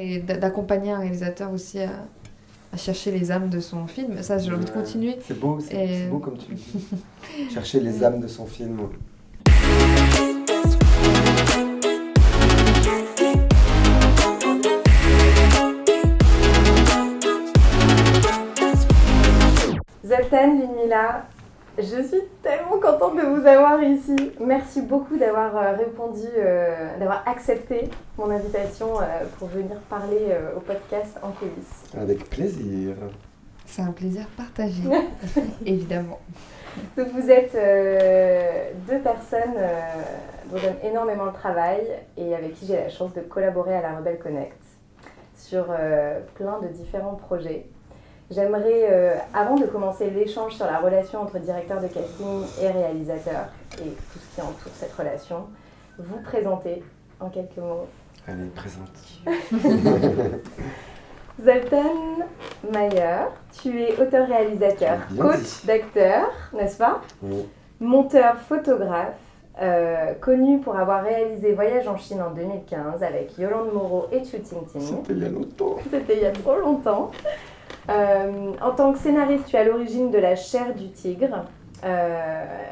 Et d'accompagner un réalisateur aussi à chercher les âmes de son film. Ça, j'ai envie de continuer. C'est beau, c'est beau comme tu le dis. Chercher les âmes de son film. Zoltan, Lunmila, je suis tellement contente de vous avoir ici. Merci beaucoup d'avoir répondu, d'avoir accepté mon invitation pour venir parler au podcast En coulisses. Avec plaisir. C'est un plaisir partagé, évidemment. Donc vous êtes deux personnes dont j'aime énormément le travail et avec qui j'ai la chance de collaborer à la Rebelle Connect sur plein de différents projets. J'aimerais, avant de commencer l'échange sur la relation entre directeur de casting et réalisateur et tout ce qui entoure cette relation, vous présenter en quelques mots. Allez, présente. Zoltan Mayer, tu es auteur-réalisateur, coach d'acteur, n'est-ce pas ? Oui. Monteur photographe, connu pour avoir réalisé Voyage en Chine en 2015 avec Yolande Moreau et Chu Tingting. C'était il y a longtemps. C'était il y a trop longtemps. En tant que scénariste, tu es à l'origine de La Chair du Tigre,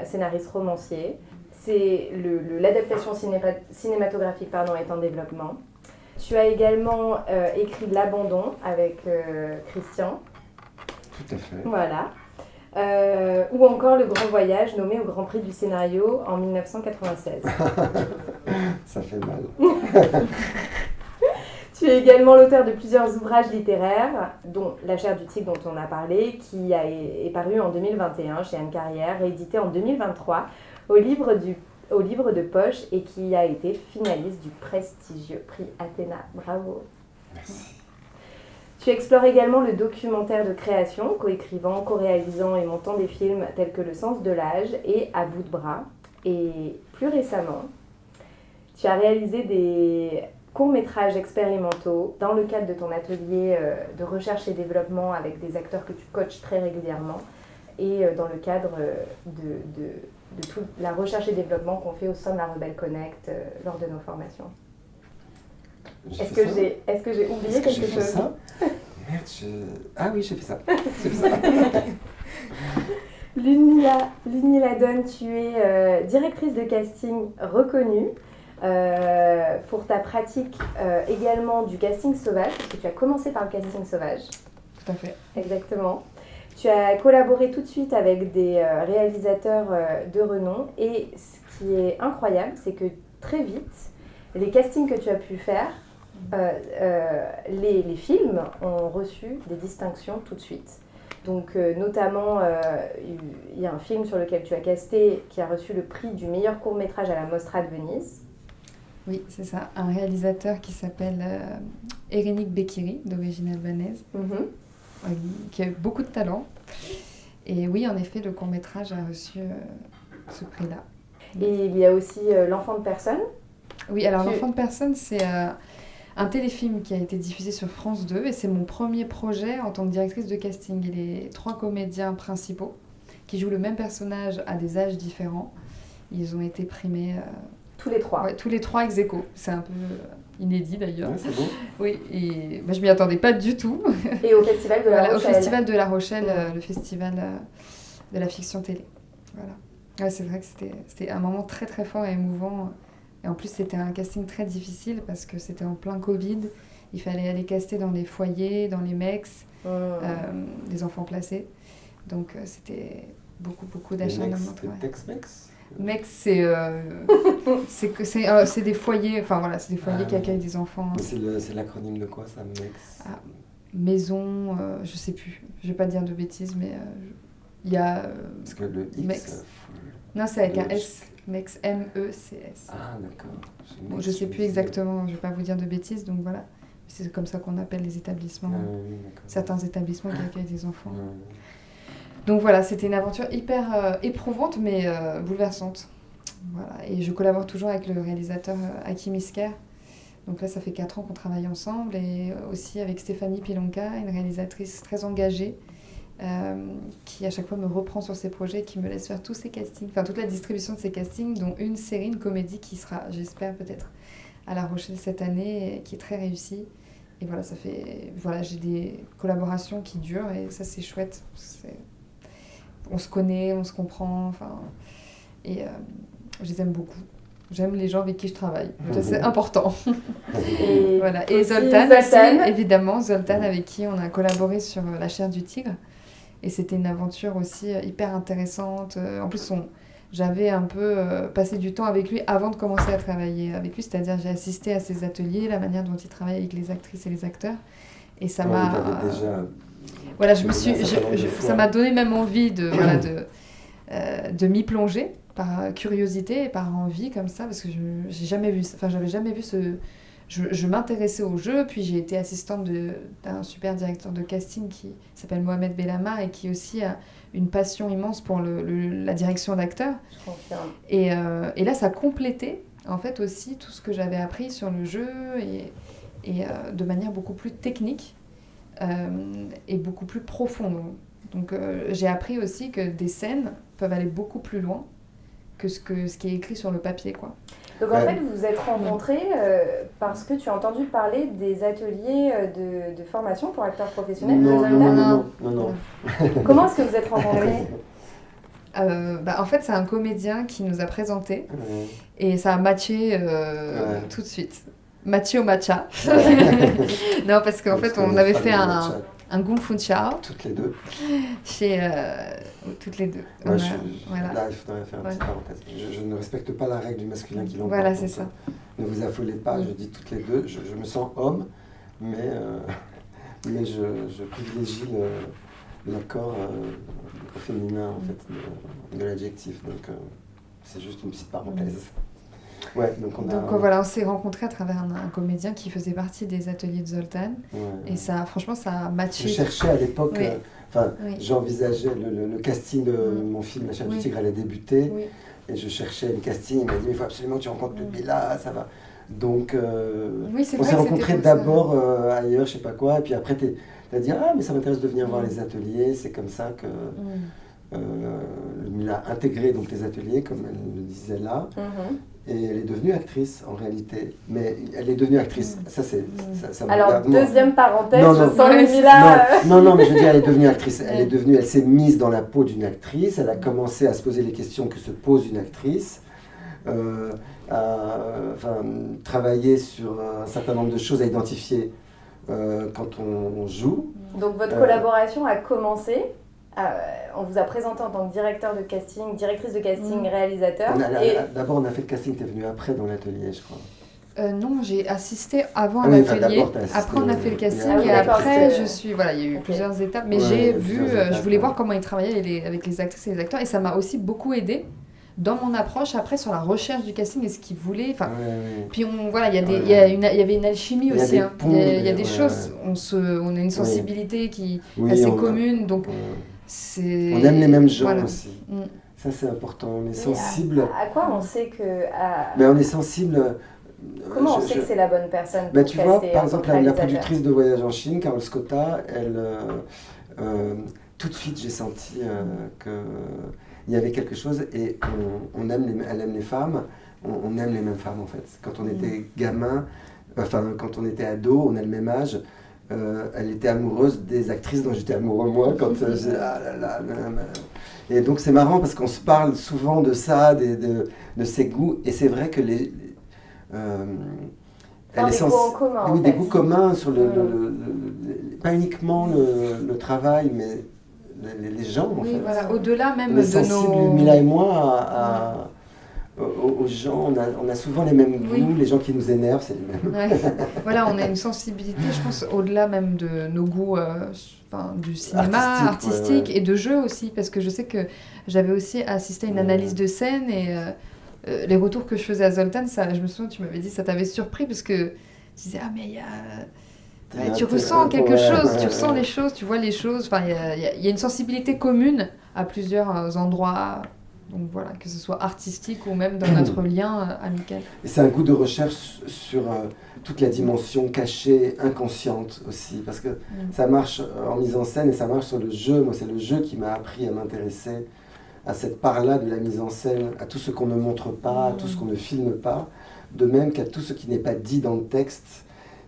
scénariste romancier. C'est l'adaptation cinématographique est en développement. Tu as également écrit L'Abandon avec Christian. Tout à fait. Voilà. Ou encore Le Grand Voyage, nommé au Grand Prix du scénario en 1996. Ça fait mal. Tu es également l'auteur de plusieurs ouvrages littéraires, dont La Chair du Tigre dont on a parlé, qui est paru en 2021 chez Anne Carrière, réédité en 2023 au livre de poche et qui a été finaliste du prestigieux prix Athéna. Bravo. Merci. Tu explores également le documentaire de création, coécrivant, co-réalisant et montant des films tels que Le Sens de l'âge et À bout de bras. Et plus récemment, tu as réalisé des courts-métrages expérimentaux dans le cadre de ton atelier de recherche et développement avec des acteurs que tu coaches très régulièrement et dans le cadre de toute la recherche et développement qu'on fait au sein de la Rebelle Connect lors de nos formations. Est-ce que j'ai oublié quelque chose ? Ça Merde, Ah oui, j'ai fait ça. Lunmila Donne, tu es directrice de casting reconnue pour ta pratique également du casting sauvage, parce que tu as commencé par le casting sauvage. Tout à fait. Exactement. Tu as collaboré tout de suite avec des réalisateurs de renom et ce qui est incroyable, c'est que très vite, les castings que tu as pu faire, les films ont reçu des distinctions tout de suite. Donc notamment, il y a un film sur lequel tu as casté qui a reçu le prix du meilleur court-métrage à la Mostra de Venise. Oui, c'est ça. Un réalisateur qui s'appelle Erenik Bekiri, d'origine albanaise, qui a eu beaucoup de talent. Et oui, en effet, le court-métrage a reçu ce prix-là. Et il y a aussi L'Enfant de personne. Oui, alors L'Enfant de personne, c'est un téléfilm qui a été diffusé sur France 2 et c'est mon premier projet en tant que directrice de casting. Il est 3 comédiens principaux qui jouent le même personnage à des âges différents. Ils ont été primés... tous les 3. Ouais, tous les 3 ex aequo. C'est un peu inédit d'ailleurs. Ouais, c'est beau. Oui, et je m'y attendais pas du tout. Et au Festival de La Rochelle. Au Festival de La Rochelle, le festival de la fiction télé. Voilà. Ouais, c'est vrai que c'était un moment très très fort et émouvant. Et en plus, c'était un casting très difficile parce que c'était en plein Covid. Il fallait aller caster dans les foyers, dans les MEX, des enfants placés. Donc, c'était beaucoup d'acharnement. C'est Tex-Mex ? MEX, c'est des foyers, enfin voilà, c'est des foyers qui accueillent des enfants. C'est l'acronyme de quoi ça, MEX ? Maison, je sais plus. Je vais pas dire de bêtises, mais il y a... Parce que le X... MEX. Non, c'est avec un S. MEX, M-E-C-S. Ah, d'accord. Bon, je sais plus exactement, je vais pas vous dire de bêtises, donc voilà. C'est comme ça qu'on appelle les établissements, certains établissements qui accueillent des enfants. Donc voilà, c'était une aventure hyper éprouvante, mais bouleversante. Voilà. Et je collabore toujours avec le réalisateur Hakim Isker. Donc là, ça fait 4 ans qu'on travaille ensemble, et aussi avec Stéphanie Pilonka, une réalisatrice très engagée, qui à chaque fois me reprend sur ses projets, qui me laisse faire tous ses castings, enfin toute la distribution de ses castings, dont une série, une comédie qui sera, j'espère peut-être, à La Rochelle cette année, et qui est très réussie. Et voilà, ça fait... Voilà, j'ai des collaborations qui durent et ça, c'est chouette. On se connaît, on se comprend, enfin... Et je les aime beaucoup. J'aime les gens avec qui je travaille. Ça, c'est important. Et, voilà. Et Zoltan aussi, évidemment. Zoltan, avec qui on a collaboré sur La chair du tigre. Et c'était une aventure aussi hyper intéressante. En plus, j'avais un peu passé du temps avec lui avant de commencer à travailler avec lui. C'est-à-dire, j'ai assisté à ses ateliers, la manière dont il travaille avec les actrices et les acteurs. Et ça m'a... Voilà, ça m'a donné même envie de m'y plonger par curiosité et par envie comme ça, parce que j'avais jamais vu je m'intéressais au jeu, puis j'ai été assistante d'un super directeur de casting qui s'appelle Mohamed Bellama et qui aussi a une passion immense pour la direction d'acteurs. Je confirme. Et là, ça complétait en fait aussi tout ce que j'avais appris sur le jeu et de manière beaucoup plus technique et beaucoup plus profonde. Donc j'ai appris aussi que des scènes peuvent aller beaucoup plus loin que ce qui est écrit sur le papier, quoi. Donc en fait, vous vous êtes rencontrés parce que tu as entendu parler des ateliers de formation pour acteurs professionnels de Zoltan. Non. Comment est-ce que vous êtes rencontrés? En fait, c'est un comédien qui nous a présentés et ça a matché tout de suite. Matché au matcha. Non, parce qu'en fait, on avait fait un Kung Fu Chao. Toutes les deux. Toutes les deux. Là, il faudrait faire une petite parenthèse. Je ne respecte pas la règle du masculin qui l'emporte. Voilà, c'est ça. Ne vous affolez pas, je dis toutes les deux. Je me sens homme, mais je privilégie l'accord au féminin, en fait, de l'adjectif. Donc, c'est juste une petite parenthèse. Ouais, donc voilà, on s'est rencontrés à travers un comédien qui faisait partie des ateliers de Zoltan. Et ça, franchement, ça a matché. Je cherchais à l'époque, j'envisageais le casting de mon film La chair du tigre allait débuter. Et je cherchais le casting. Il m'a dit, il faut absolument que tu rencontres Ludmilla, ça va. Donc, on s'est rencontrés d'abord ailleurs, je sais pas quoi. Et puis après, tu as dit, ah, mais ça m'intéresse de venir voir les ateliers. C'est comme ça que Ludmilla a intégré donc, les ateliers, comme elle le disait là. Et elle est devenue actrice en réalité. Mais elle est devenue actrice. Ça me Alors, regarde, deuxième parenthèse, je sens Ludmilla. Non, mais je veux dire, elle est devenue actrice. Elle s'est mise dans la peau d'une actrice. Elle a commencé à se poser les questions que se pose une actrice. Travailler sur un certain nombre de choses à identifier quand on joue. Donc, votre collaboration a commencé. On vous a présenté en tant que directeur de casting, directrice de casting, réalisateur. D'abord, on a fait le casting, tu es venu après dans l'atelier, je crois. Non, j'ai assisté avant l'atelier. Après, on a fait le casting et après, il y a eu plusieurs étapes. Mais j'ai vu, je voulais voir comment ils travaillaient avec les actrices et les acteurs et ça m'a aussi beaucoup aidé dans mon approche après sur la recherche du casting et ce qu'ils voulaient. Puis il y avait une alchimie aussi. Il y a des choses, on a une sensibilité qui est assez commune. Donc, on aime les mêmes gens aussi. Ça, c'est important. On est sensible. À quoi on sait que... Mais on est sensible... Comment on sait que c'est la bonne personne pour tu vois, par exemple, la productrice de Voyage en Chine, Carole Scotta, tout de suite, j'ai senti qu'il y avait quelque chose et elle aime les femmes, on aime les mêmes femmes en fait. Quand on était gamin, quand on était ado, on a le même âge. Elle était amoureuse des actrices dont j'étais amoureux moi quand et donc c'est marrant parce qu'on se parle souvent de ça, de ses goûts et c'est vrai que elle est sensible. Des goûts communs sur pas uniquement le travail mais les gens en fait. Voilà, au-delà même on est sensible, Mila et moi aux gens, on a souvent les mêmes goûts, les gens qui nous énervent, c'est les mêmes. Voilà, on a une sensibilité, je pense, au-delà même de nos goûts du cinéma, artistique et de jeu aussi, parce que je sais que j'avais aussi assisté à une analyse de scène et les retours que je faisais à Zoltan, je me souviens, tu m'avais dit, ça t'avait surpris, parce que tu disais, ah mais il y a... tu ressens quelque chose, tu ressens les choses, tu vois les choses, il y a une sensibilité commune à plusieurs endroits. Donc voilà, que ce soit artistique ou même dans notre lien amical. Et c'est un goût de recherche sur toute la dimension cachée, inconsciente aussi, parce que ça marche en mise en scène et ça marche sur le jeu. Moi, c'est le jeu qui m'a appris à m'intéresser à cette part-là de la mise en scène, à tout ce qu'on ne montre pas, à tout ce qu'on ne filme pas, de même qu'à tout ce qui n'est pas dit dans le texte.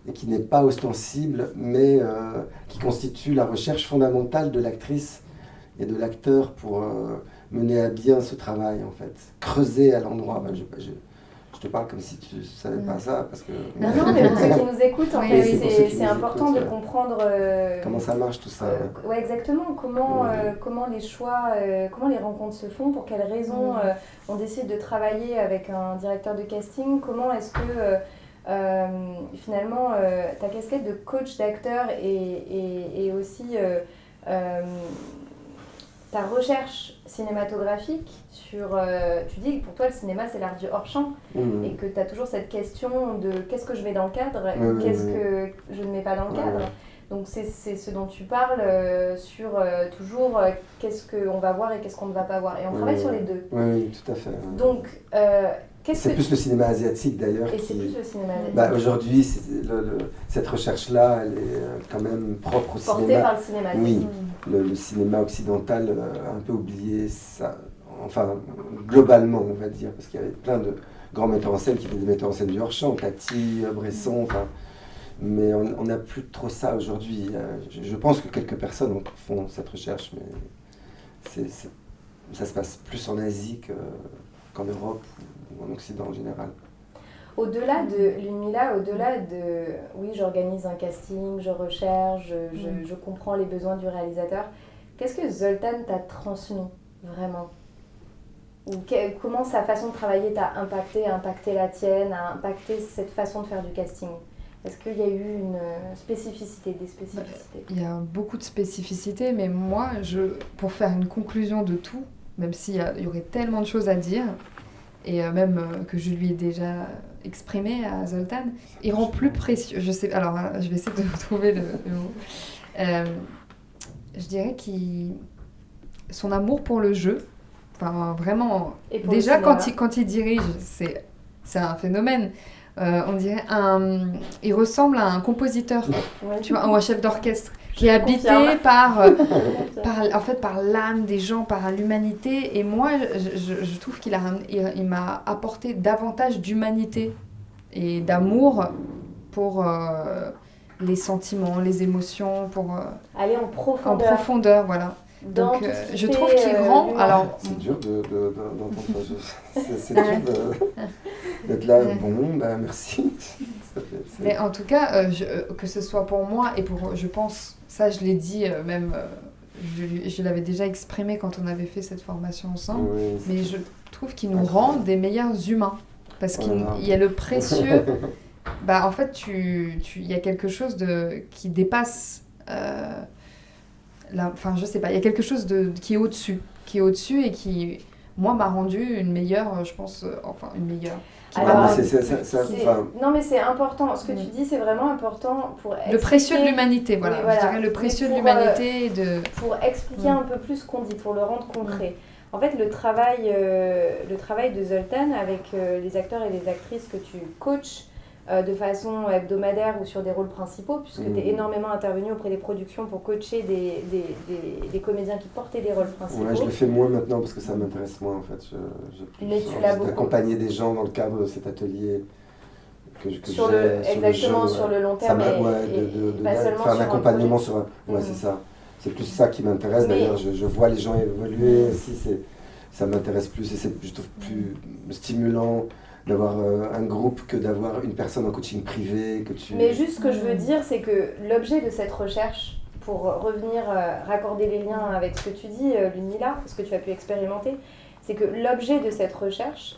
et qui n'est pas ostensible, mais qui constitue la recherche fondamentale de l'actrice et de l'acteur pour mener à bien ce travail, en fait. Creuser à l'endroit. Je te parle comme si tu ne savais pas ça, parce que... Non, mais pour ceux qui nous écoutent, en fait, c'est important de comprendre... comment ça marche tout ça. Ouais, exactement. Comment les choix, comment les rencontres se font, pour quelles raisons on décide de travailler avec un directeur de casting, comment est-ce que... finalement, ta casquette de coach d'acteur et aussi ta recherche cinématographique sur... tu dis que pour toi, le cinéma, c'est l'art du hors-champ et que tu as toujours cette question de qu'est-ce que je mets dans le cadre et qu'est-ce que je ne mets pas dans le cadre. Donc c'est ce dont tu parles sur toujours qu'est-ce qu'on va voir et qu'est-ce qu'on ne va pas voir. Et on travaille sur les deux. Oui, tout à fait. Donc... c'est plus le cinéma asiatique d'ailleurs. Et c'est plus le cinéma asiatique. Aujourd'hui, cette recherche-là, elle est quand même propre au cinéma. Portée par le cinéma asiatique. Oui, le cinéma occidental a un peu oublié ça. Enfin, globalement, on va dire, parce qu'il y avait plein de grands metteurs en scène qui étaient des metteurs en scène du hors-champ, Tati, Bresson, enfin... Mais on n'a plus trop ça aujourd'hui. Je pense que quelques personnes font cette recherche, mais ça se passe plus en Asie qu'en Europe ou en Occident en général. Au-delà de l'UNMILA, au-delà de oui, j'organise un casting, je recherche, je comprends les besoins du réalisateur, qu'est-ce que Zoltan t'a transmis vraiment ? Ou comment sa façon de travailler t'a impacté la tienne, a impacté cette façon de faire du casting ? Est-ce qu'il y a eu une spécificité, des spécificités ? Il y a beaucoup de spécificités, mais moi, pour faire une conclusion de tout, même s'il y aurait tellement de choses à dire, et même que je lui ai déjà exprimé à Zoltan, il rend plus précieux. Je sais, alors, je vais essayer de trouver le mot. Je dirais son amour pour le jeu, enfin vraiment, déjà quand il dirige, c'est un phénomène. On dirait il ressemble à un compositeur, tu vois, ou un chef d'orchestre qui est habité par l'âme des gens, par l'humanité. Et moi, je trouve il m'a apporté davantage d'humanité et d'amour pour les sentiments, les émotions, pour aller en profondeur. En profondeur, voilà. Donc, je trouve qu'il rend... C'est dur d'entendre ça. C'est dur d'être là. Bon, merci. Mais en tout cas, que ce soit pour moi et pour... Je pense, ça je l'ai dit même... je l'avais déjà exprimé quand on avait fait cette formation ensemble. Oui, mais je trouve qu'il nous rend des meilleurs humains. Parce qu'il y a le précieux... en fait, il y a quelque chose qui dépasse... Enfin, je sais pas, il y a quelque chose qui est au-dessus et qui, moi, m'a rendu une meilleure, je pense, une meilleure. Alors, non, mais c'est important, ce que tu dis, c'est vraiment important pour expliquer... Le précieux de l'humanité, voilà. Oui, voilà. Je dirais le précieux de l'humanité. Pour expliquer un peu plus ce qu'on dit, pour le rendre concret. En fait, le travail de Zoltan avec les acteurs et les actrices que tu coaches, de façon hebdomadaire ou sur des rôles principaux, puisque tu es énormément intervenu auprès des productions pour coacher des comédiens qui portaient des rôles principaux. Ouais, je le fais moins maintenant parce que ça m'intéresse moins en fait. Mais tu l'as beaucoup. D'accompagner des gens dans le cadre de cet atelier que exactement, sur le long terme. Pas seulement faire un accompagnement sur un... Ouais, c'est ça. C'est plus ça qui m'intéresse. D'ailleurs, je vois les gens évoluer aussi. Ça m'intéresse plus et c'est, je trouve, plus stimulant d'avoir un groupe que d'avoir une personne en coaching privé. Mais juste ce que je veux dire, c'est que l'objet de cette recherche, pour revenir raccorder les liens avec ce que tu dis, l'UNMILA, ce que tu as pu expérimenter, c'est que l'objet de cette recherche,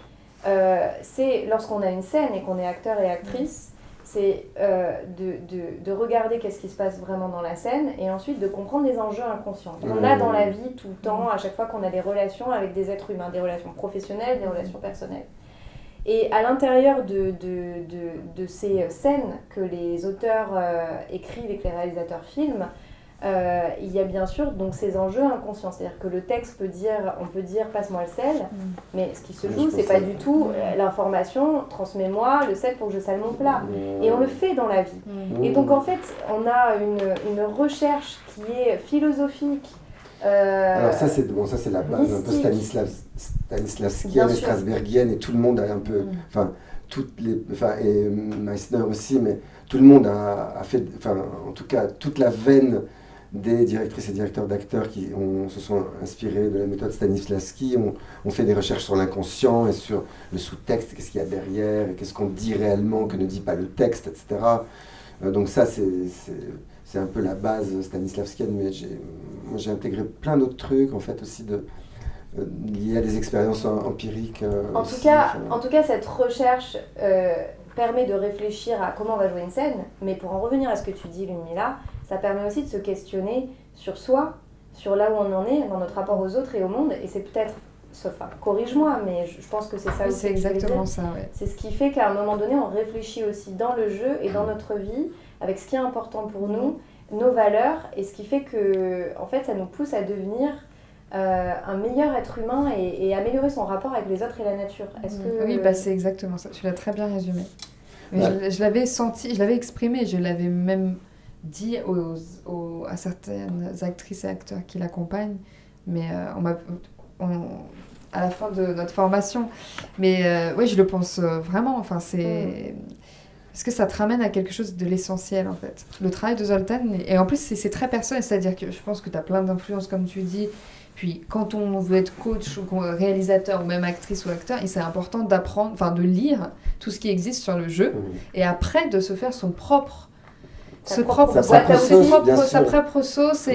c'est lorsqu'on a une scène et qu'on est acteur et actrice, c'est de regarder qu'est-ce qui se passe vraiment dans la scène et ensuite de comprendre les enjeux inconscients qu'on a dans la vie tout le temps, à chaque fois qu'on a des relations avec des êtres humains, des relations professionnelles, des relations personnelles. Et à l'intérieur de ces scènes que les auteurs écrivent et que les réalisateurs filment, il y a bien sûr donc ces enjeux inconscients. C'est-à-dire que le texte on peut dire passe-moi le sel, mais ce qui se joue, c'est pas du tout l'information, transmets-moi le sel pour que je sale mon plat. Et on le fait dans la vie. Et donc en fait, on a une recherche qui est philosophique. Alors ça c'est la base mystique. Un peu stanislavskienne et strasbergienne et tout le monde a un peu, et Meissner aussi, mais tout le monde a fait, enfin, en tout cas, toute la veine des directrices et directeurs d'acteurs qui se sont inspirés de la méthode Stanislavski, ont fait des recherches sur l'inconscient et sur le sous-texte, qu'est-ce qu'il y a derrière, et qu'est-ce qu'on dit réellement que ne dit pas le texte, etc. Donc ça, c'est un peu la base stanislavskienne, mais moi j'ai intégré plein d'autres trucs, en fait, aussi liés à des expériences empiriques. En tout cas, cette recherche permet de réfléchir à comment on va jouer une scène, mais pour en revenir à ce que tu dis, Ludmilla, ça permet aussi de se questionner sur soi, sur là où on en est, dans notre rapport aux autres et au monde, et c'est peut-être, enfin, corrige-moi, mais je pense que c'est ça aussi. C'est exactement ça, ouais. C'est ce qui fait qu'à un moment donné, on réfléchit aussi dans le jeu et dans notre vie, avec ce qui est important pour nous, nos valeurs, et ce qui fait que, en fait, ça nous pousse à devenir un meilleur être humain et améliorer son rapport avec les autres et la nature. Oui, c'est exactement ça. Tu l'as très bien résumé. Mais je l'avais senti, je l'avais exprimé, je l'avais même dit à certaines actrices et acteurs qui l'accompagnent, mais à la fin de notre formation. Mais oui, je le pense vraiment. Enfin, c'est... Parce que ça te ramène à quelque chose de l'essentiel, en fait. Le travail de Zoltan, et en plus, c'est très personnel, c'est-à-dire que je pense que tu as plein d'influences, comme tu dis. Puis, quand on veut être coach ou réalisateur, ou même actrice ou acteur, et c'est important d'apprendre, enfin, de lire tout ce qui existe sur le jeu, et après, de se faire sa propre sauce,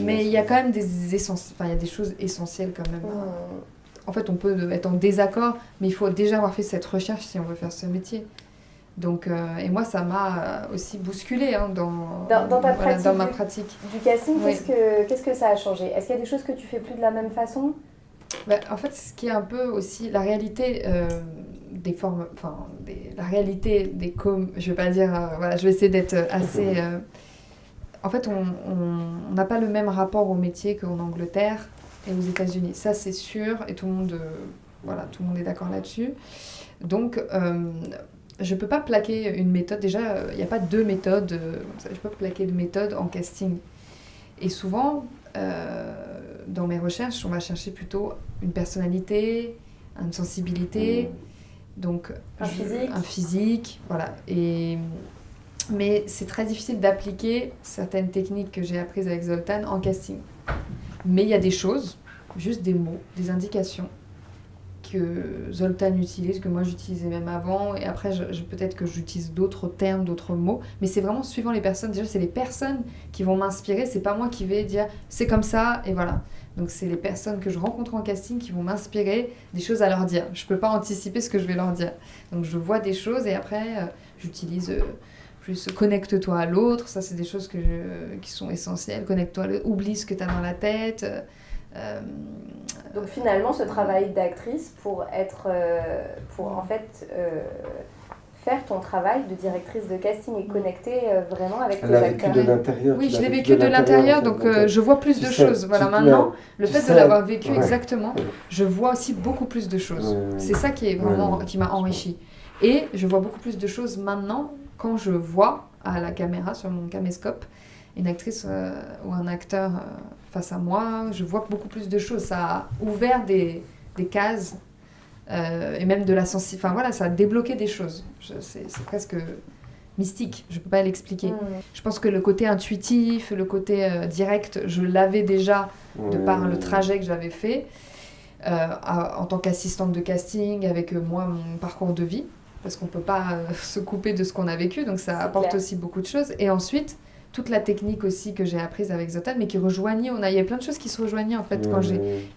mais il y a quand même des choses essentielles quand même. En fait, on peut être en désaccord, mais il faut déjà avoir fait cette recherche si on veut faire ce métier. Donc, et moi, ça m'a aussi bousculée dans ma pratique. Du casting, qu'est-ce que ça a changé ? Est-ce qu'il y a des choses que tu fais plus de la même façon ? En fait, ce qui est un peu aussi la réalité des formes, la réalité des je vais pas dire, je vais essayer d'être assez... en fait, on n'a pas le même rapport au métier qu'en Angleterre et aux États-Unis. Ça, c'est sûr, et tout le monde est d'accord là-dessus. Donc... je ne peux pas plaquer une méthode. Déjà, il n'y a pas deux méthodes. Je ne peux pas plaquer de méthode en casting. Et souvent, dans mes recherches, on va chercher plutôt une personnalité, une sensibilité, donc un physique. Voilà. Mais c'est très difficile d'appliquer certaines techniques que j'ai apprises avec Zoltan en casting. Mais il y a des choses, juste des mots, des indications, que Zoltan utilise, que moi j'utilisais même avant, et après peut-être que j'utilise d'autres termes, d'autres mots, mais c'est vraiment suivant les personnes. Déjà, c'est les personnes qui vont m'inspirer, c'est pas moi qui vais dire c'est comme ça, et voilà. Donc c'est les personnes que je rencontre en casting qui vont m'inspirer des choses à leur dire. Je peux pas anticiper ce que je vais leur dire. Donc je vois des choses, et après j'utilise plus connecte-toi à l'autre, ça c'est des choses qui sont essentielles. Connecte-toi à l'autre, oublie ce que tu as dans la tête. Donc finalement, ce travail d'actrice pour faire ton travail de directrice de casting et connecter vraiment avec tes acteurs. Elle l'a vécu de l'intérieur. Oui, je l'ai vécu de l'intérieur, donc je vois plus de choses. Voilà, maintenant, le fait de l'avoir vécu exactement, je vois aussi beaucoup plus de choses. C'est ça qui est vraiment qui m'a enrichi. Et je vois beaucoup plus de choses maintenant quand je vois à la caméra sur mon caméscope une actrice ou un acteur face à moi, je vois beaucoup plus de choses. Ça a ouvert des cases et même de la sensibilité. Enfin voilà, ça a débloqué des choses. C'est presque mystique, je ne peux pas l'expliquer. Je pense que le côté intuitif, le côté direct, je l'avais déjà de par le trajet que j'avais fait en tant qu'assistante de casting, avec moi, mon parcours de vie, parce qu'on ne peut pas se couper de ce qu'on a vécu, donc ça apporte aussi beaucoup de choses. Et ensuite, toute la technique aussi que j'ai apprise avec Zoltan, mais qui rejoignait, il y avait plein de choses qui se rejoignaient en fait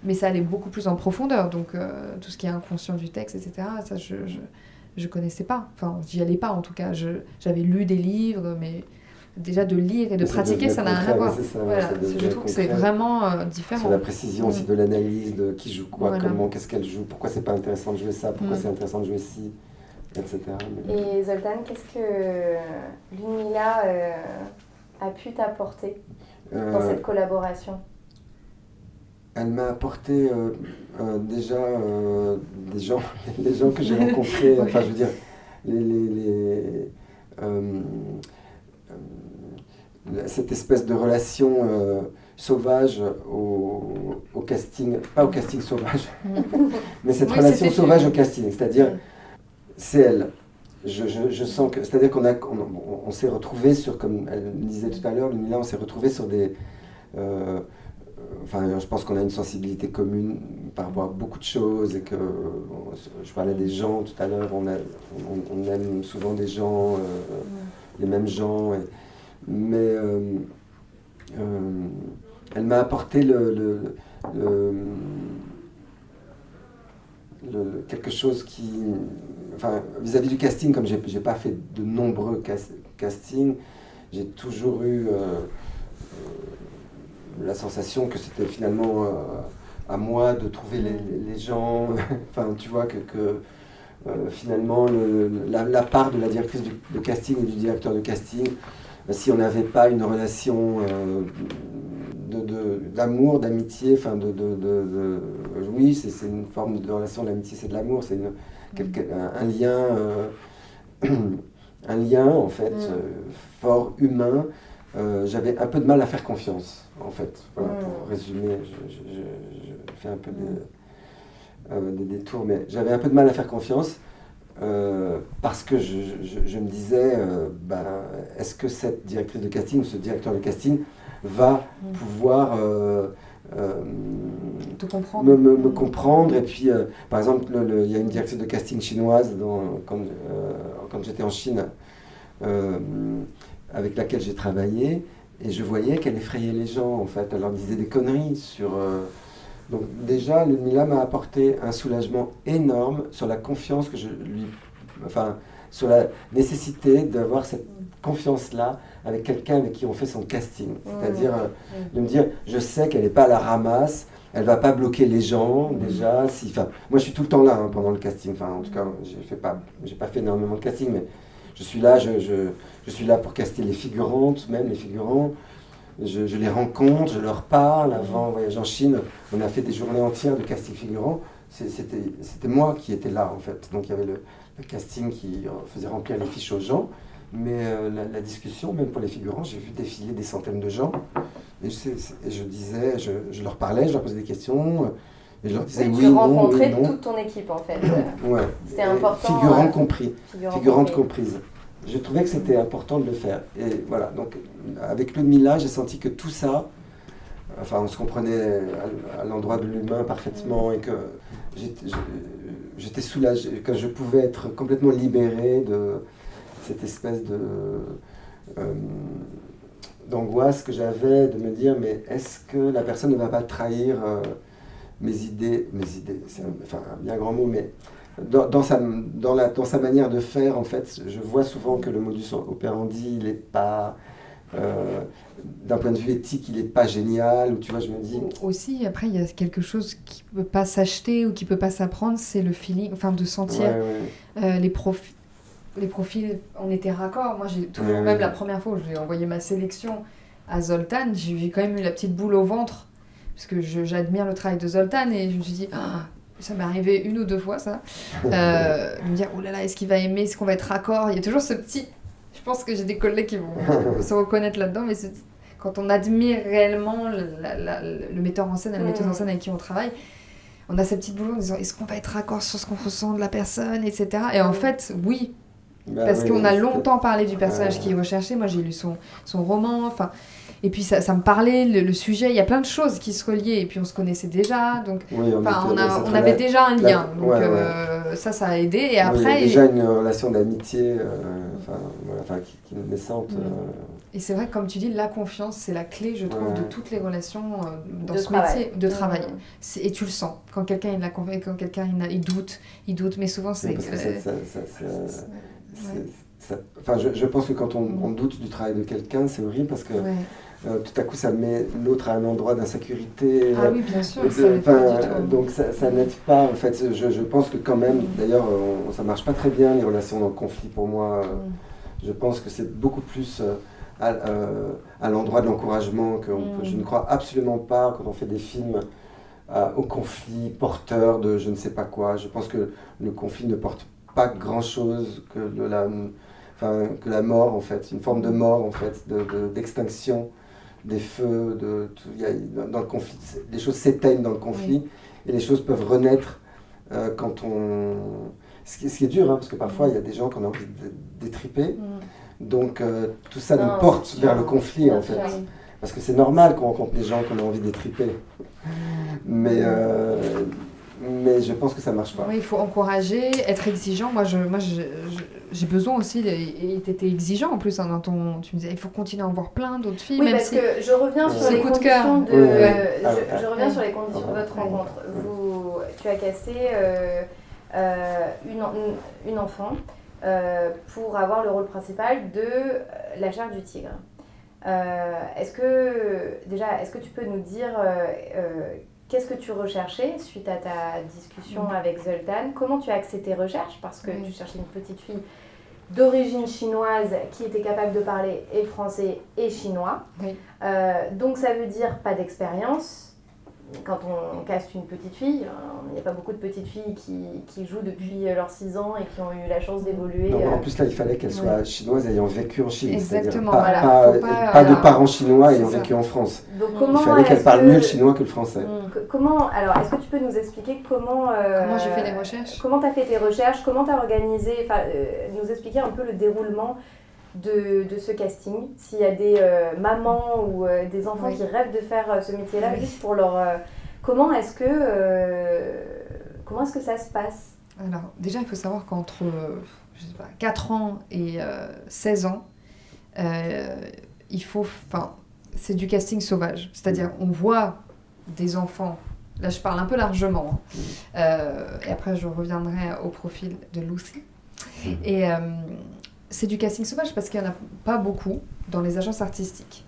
mais ça allait beaucoup plus en profondeur, donc tout ce qui est inconscient du texte, etc., ça je connaissais pas, enfin j'y allais pas en tout cas, j'avais lu des livres, mais déjà de lire et de pratiquer, ça n'a rien à voir. Je trouve que c'est vraiment différent. C'est la précision aussi de l'analyse, de qui joue quoi, comment, qu'est-ce qu'elle joue, pourquoi c'est pas intéressant de jouer ça, pourquoi c'est intéressant de jouer ci, etc. Et Zoltan, qu'est-ce que Ludmilla a pu t'apporter dans cette collaboration ? Elle m'a apporté déjà les gens que j'ai rencontrés, enfin je veux dire, cette espèce de relation sauvage au casting, pas au casting sauvage, mais cette relation sauvage au casting, c'est-à-dire c'est elle je sens que, c'est-à-dire on s'est retrouvés sur, comme elle me disait tout à l'heure, Lumila, on s'est retrouvés sur des... je pense qu'on a une sensibilité commune par rapport à beaucoup de choses et que, je parlais des gens tout à l'heure, on aime souvent des gens, les mêmes gens, mais elle m'a apporté quelque chose qui... vis-à-vis du casting, comme j'ai pas fait de nombreux castings, j'ai toujours eu la sensation que c'était finalement à moi de trouver les gens, tu vois, que finalement la part de la directrice de casting ou du directeur de casting, si on n'avait pas une relation d'amour, d'amitié, oui, c'est une forme de relation d'amitié, c'est de l'amour, c'est un lien, un lien en fait fort humain. J'avais un peu de mal à faire confiance, en fait. Voilà, pour résumer, je fais un peu des détours, mais j'avais un peu de mal à faire confiance parce que je me disais, est-ce que cette directrice de casting ou ce directeur de casting va pouvoir me comprendre. Et puis, par exemple, il y a une directrice de casting chinoise quand j'étais en Chine, avec laquelle j'ai travaillé, et je voyais qu'elle effrayait les gens, en fait. Elle leur disait des conneries sur... Donc déjà, Ludmilla m'a apporté un soulagement énorme sur la confiance que je lui... sur la nécessité d'avoir cette confiance-là avec quelqu'un avec qui on fait son casting. C'est-à-dire de me dire, je sais qu'elle n'est pas à la ramasse, elle ne va pas bloquer les gens, déjà. Moi, je suis tout le temps là pendant le casting. En tout cas, j'ai pas fait énormément de casting, mais je suis là, je suis là pour caster les figurantes, même les figurants. Je les rencontre, je leur parle. Avant voyage en Chine, on a fait des journées entières de casting figurant. C'était moi qui étais là, en fait. Donc il y avait le casting qui faisait remplir les fiches aux gens. Mais la discussion, même pour les figurants, j'ai vu défiler des centaines de gens. Et je disais, je leur parlais, je leur posais des questions. Et je leur disais oui, non, rencontrais oui, non. toute ton équipe, en fait. Ouais. C'était important. Figurants compris. Figurantes comprises. Je trouvais que c'était important de le faire. Et voilà, donc avec Ludmilla, j'ai senti que tout ça, on se comprenait à l'endroit de l'humain parfaitement et que j'étais soulagé, que je pouvais être complètement libéré de cette espèce d'angoisse que j'avais de me dire, mais est-ce que la personne ne va pas trahir mes idées, c'est un bien grand mot, mais dans sa manière de faire, en fait, je vois souvent que le modus operandi, il n'est pas, d'un point de vue éthique, il n'est pas génial, ou tu vois, je me dis... Aussi, après, il y a quelque chose qui ne peut pas s'acheter ou qui ne peut pas s'apprendre, c'est le feeling, de sentir les profils, on était raccord. Moi, j'ai toujours, même la première fois où j'ai envoyé ma sélection à Zoltan, j'ai quand même eu la petite boule au ventre, parce que j'admire le travail de Zoltan, et je me suis dit... ça m'est arrivé 1 ou 2 fois, ça. De me dire, oh là là, est-ce qu'il va aimer, est-ce qu'on va être raccord ? Il y a toujours ce petit... Je pense que j'ai des collègues qui vont se reconnaître là-dedans, mais quand on admire réellement le metteur en scène et la metteuse en scène avec qui on travaille, on a cette petite boule en disant, est-ce qu'on va être raccord sur ce qu'on ressent de la personne, etc. Et en fait, oui. Parce qu'on a longtemps parlé du personnage qui est recherché. Moi, j'ai lu son roman, et puis ça me parlait, le sujet, il y a plein de choses qui se reliaient, et puis on se connaissait déjà, donc on avait déjà un lien, donc ça a aidé, et après... il y a déjà une relation d'amitié qui est naissante. Et c'est vrai que, comme tu dis, la confiance, c'est la clé, je trouve, de toutes les relations dans de ce métier, de travail. Et tu le sens, quand quelqu'un il a confiance, quand quelqu'un il doute, mais souvent c'est... je pense que quand on doute du travail de quelqu'un, c'est horrible parce que tout à coup ça met l'autre à un endroit d'insécurité. Ah oui, bien sûr, donc ça n'aide pas en fait. Je pense que quand même, d'ailleurs, ça marche pas très bien les relations dans le conflit pour moi. Je pense que c'est beaucoup plus à l'endroit de l'encouragement que je ne crois absolument pas quand on fait des films au conflit porteur de je ne sais pas quoi. Je pense que le conflit ne porte pas grand-chose que la mort, en fait, une forme de mort, en fait, d'extinction des feux, dans le conflit. Les choses s'éteignent dans le conflit et les choses peuvent renaître quand on... Ce qui est dur, hein, parce que parfois, il y a des gens qui ont envie de détriper. Donc, tout ça nous porte vers le conflit, en fait. Parce que c'est normal qu'on rencontre des gens qu'on a envie de détriper. Mais je pense que ça ne marche pas. Oui, il faut encourager, être exigeant. Moi, j'ai besoin aussi, et tu étais exigeant en plus, hein, tu me disais, il faut continuer à en voir plein d'autres filles. Oui, même parce que je reviens sur les conditions je reviens sur les conditions de votre rencontre. Tu as cassé une enfant pour avoir le rôle principal de La Chair du Tigre. Est-ce que tu peux nous dire qu'est-ce que tu recherchais suite à ta discussion avec Zoltan? Comment tu as axé tes recherches? Parce que tu cherchais une petite fille d'origine chinoise qui était capable de parler et français et chinois. Oui. Donc ça veut dire pas d'expérience. Quand on caste une petite fille, il n'y a pas beaucoup de petites filles qui jouent depuis leurs 6 ans et qui ont eu la chance d'évoluer. Non, en plus là, il fallait qu'elle soit chinoise ayant vécu en Chine. Exactement. Pas de parents chinois ayant vécu en France. Donc, il fallait qu'elle parle mieux le chinois que le français. Alors, est-ce que tu peux nous expliquer comment j'ai fait les recherches? Comment tu as fait tes recherches? Comment tu as organisé, nous expliquer un peu le déroulement de ce casting, s'il y a des mamans ou des enfants qui rêvent de faire ce métier-là, juste pour leur... Comment est-ce que ça se passe? Alors, déjà, il faut savoir qu'entre 4 ans et 16 ans, c'est du casting sauvage. C'est-à-dire, on voit des enfants, là je parle un peu largement, et après je reviendrai au profil de Lucy. Et c'est du casting sauvage parce qu'il n'y en a pas beaucoup dans les agences artistiques.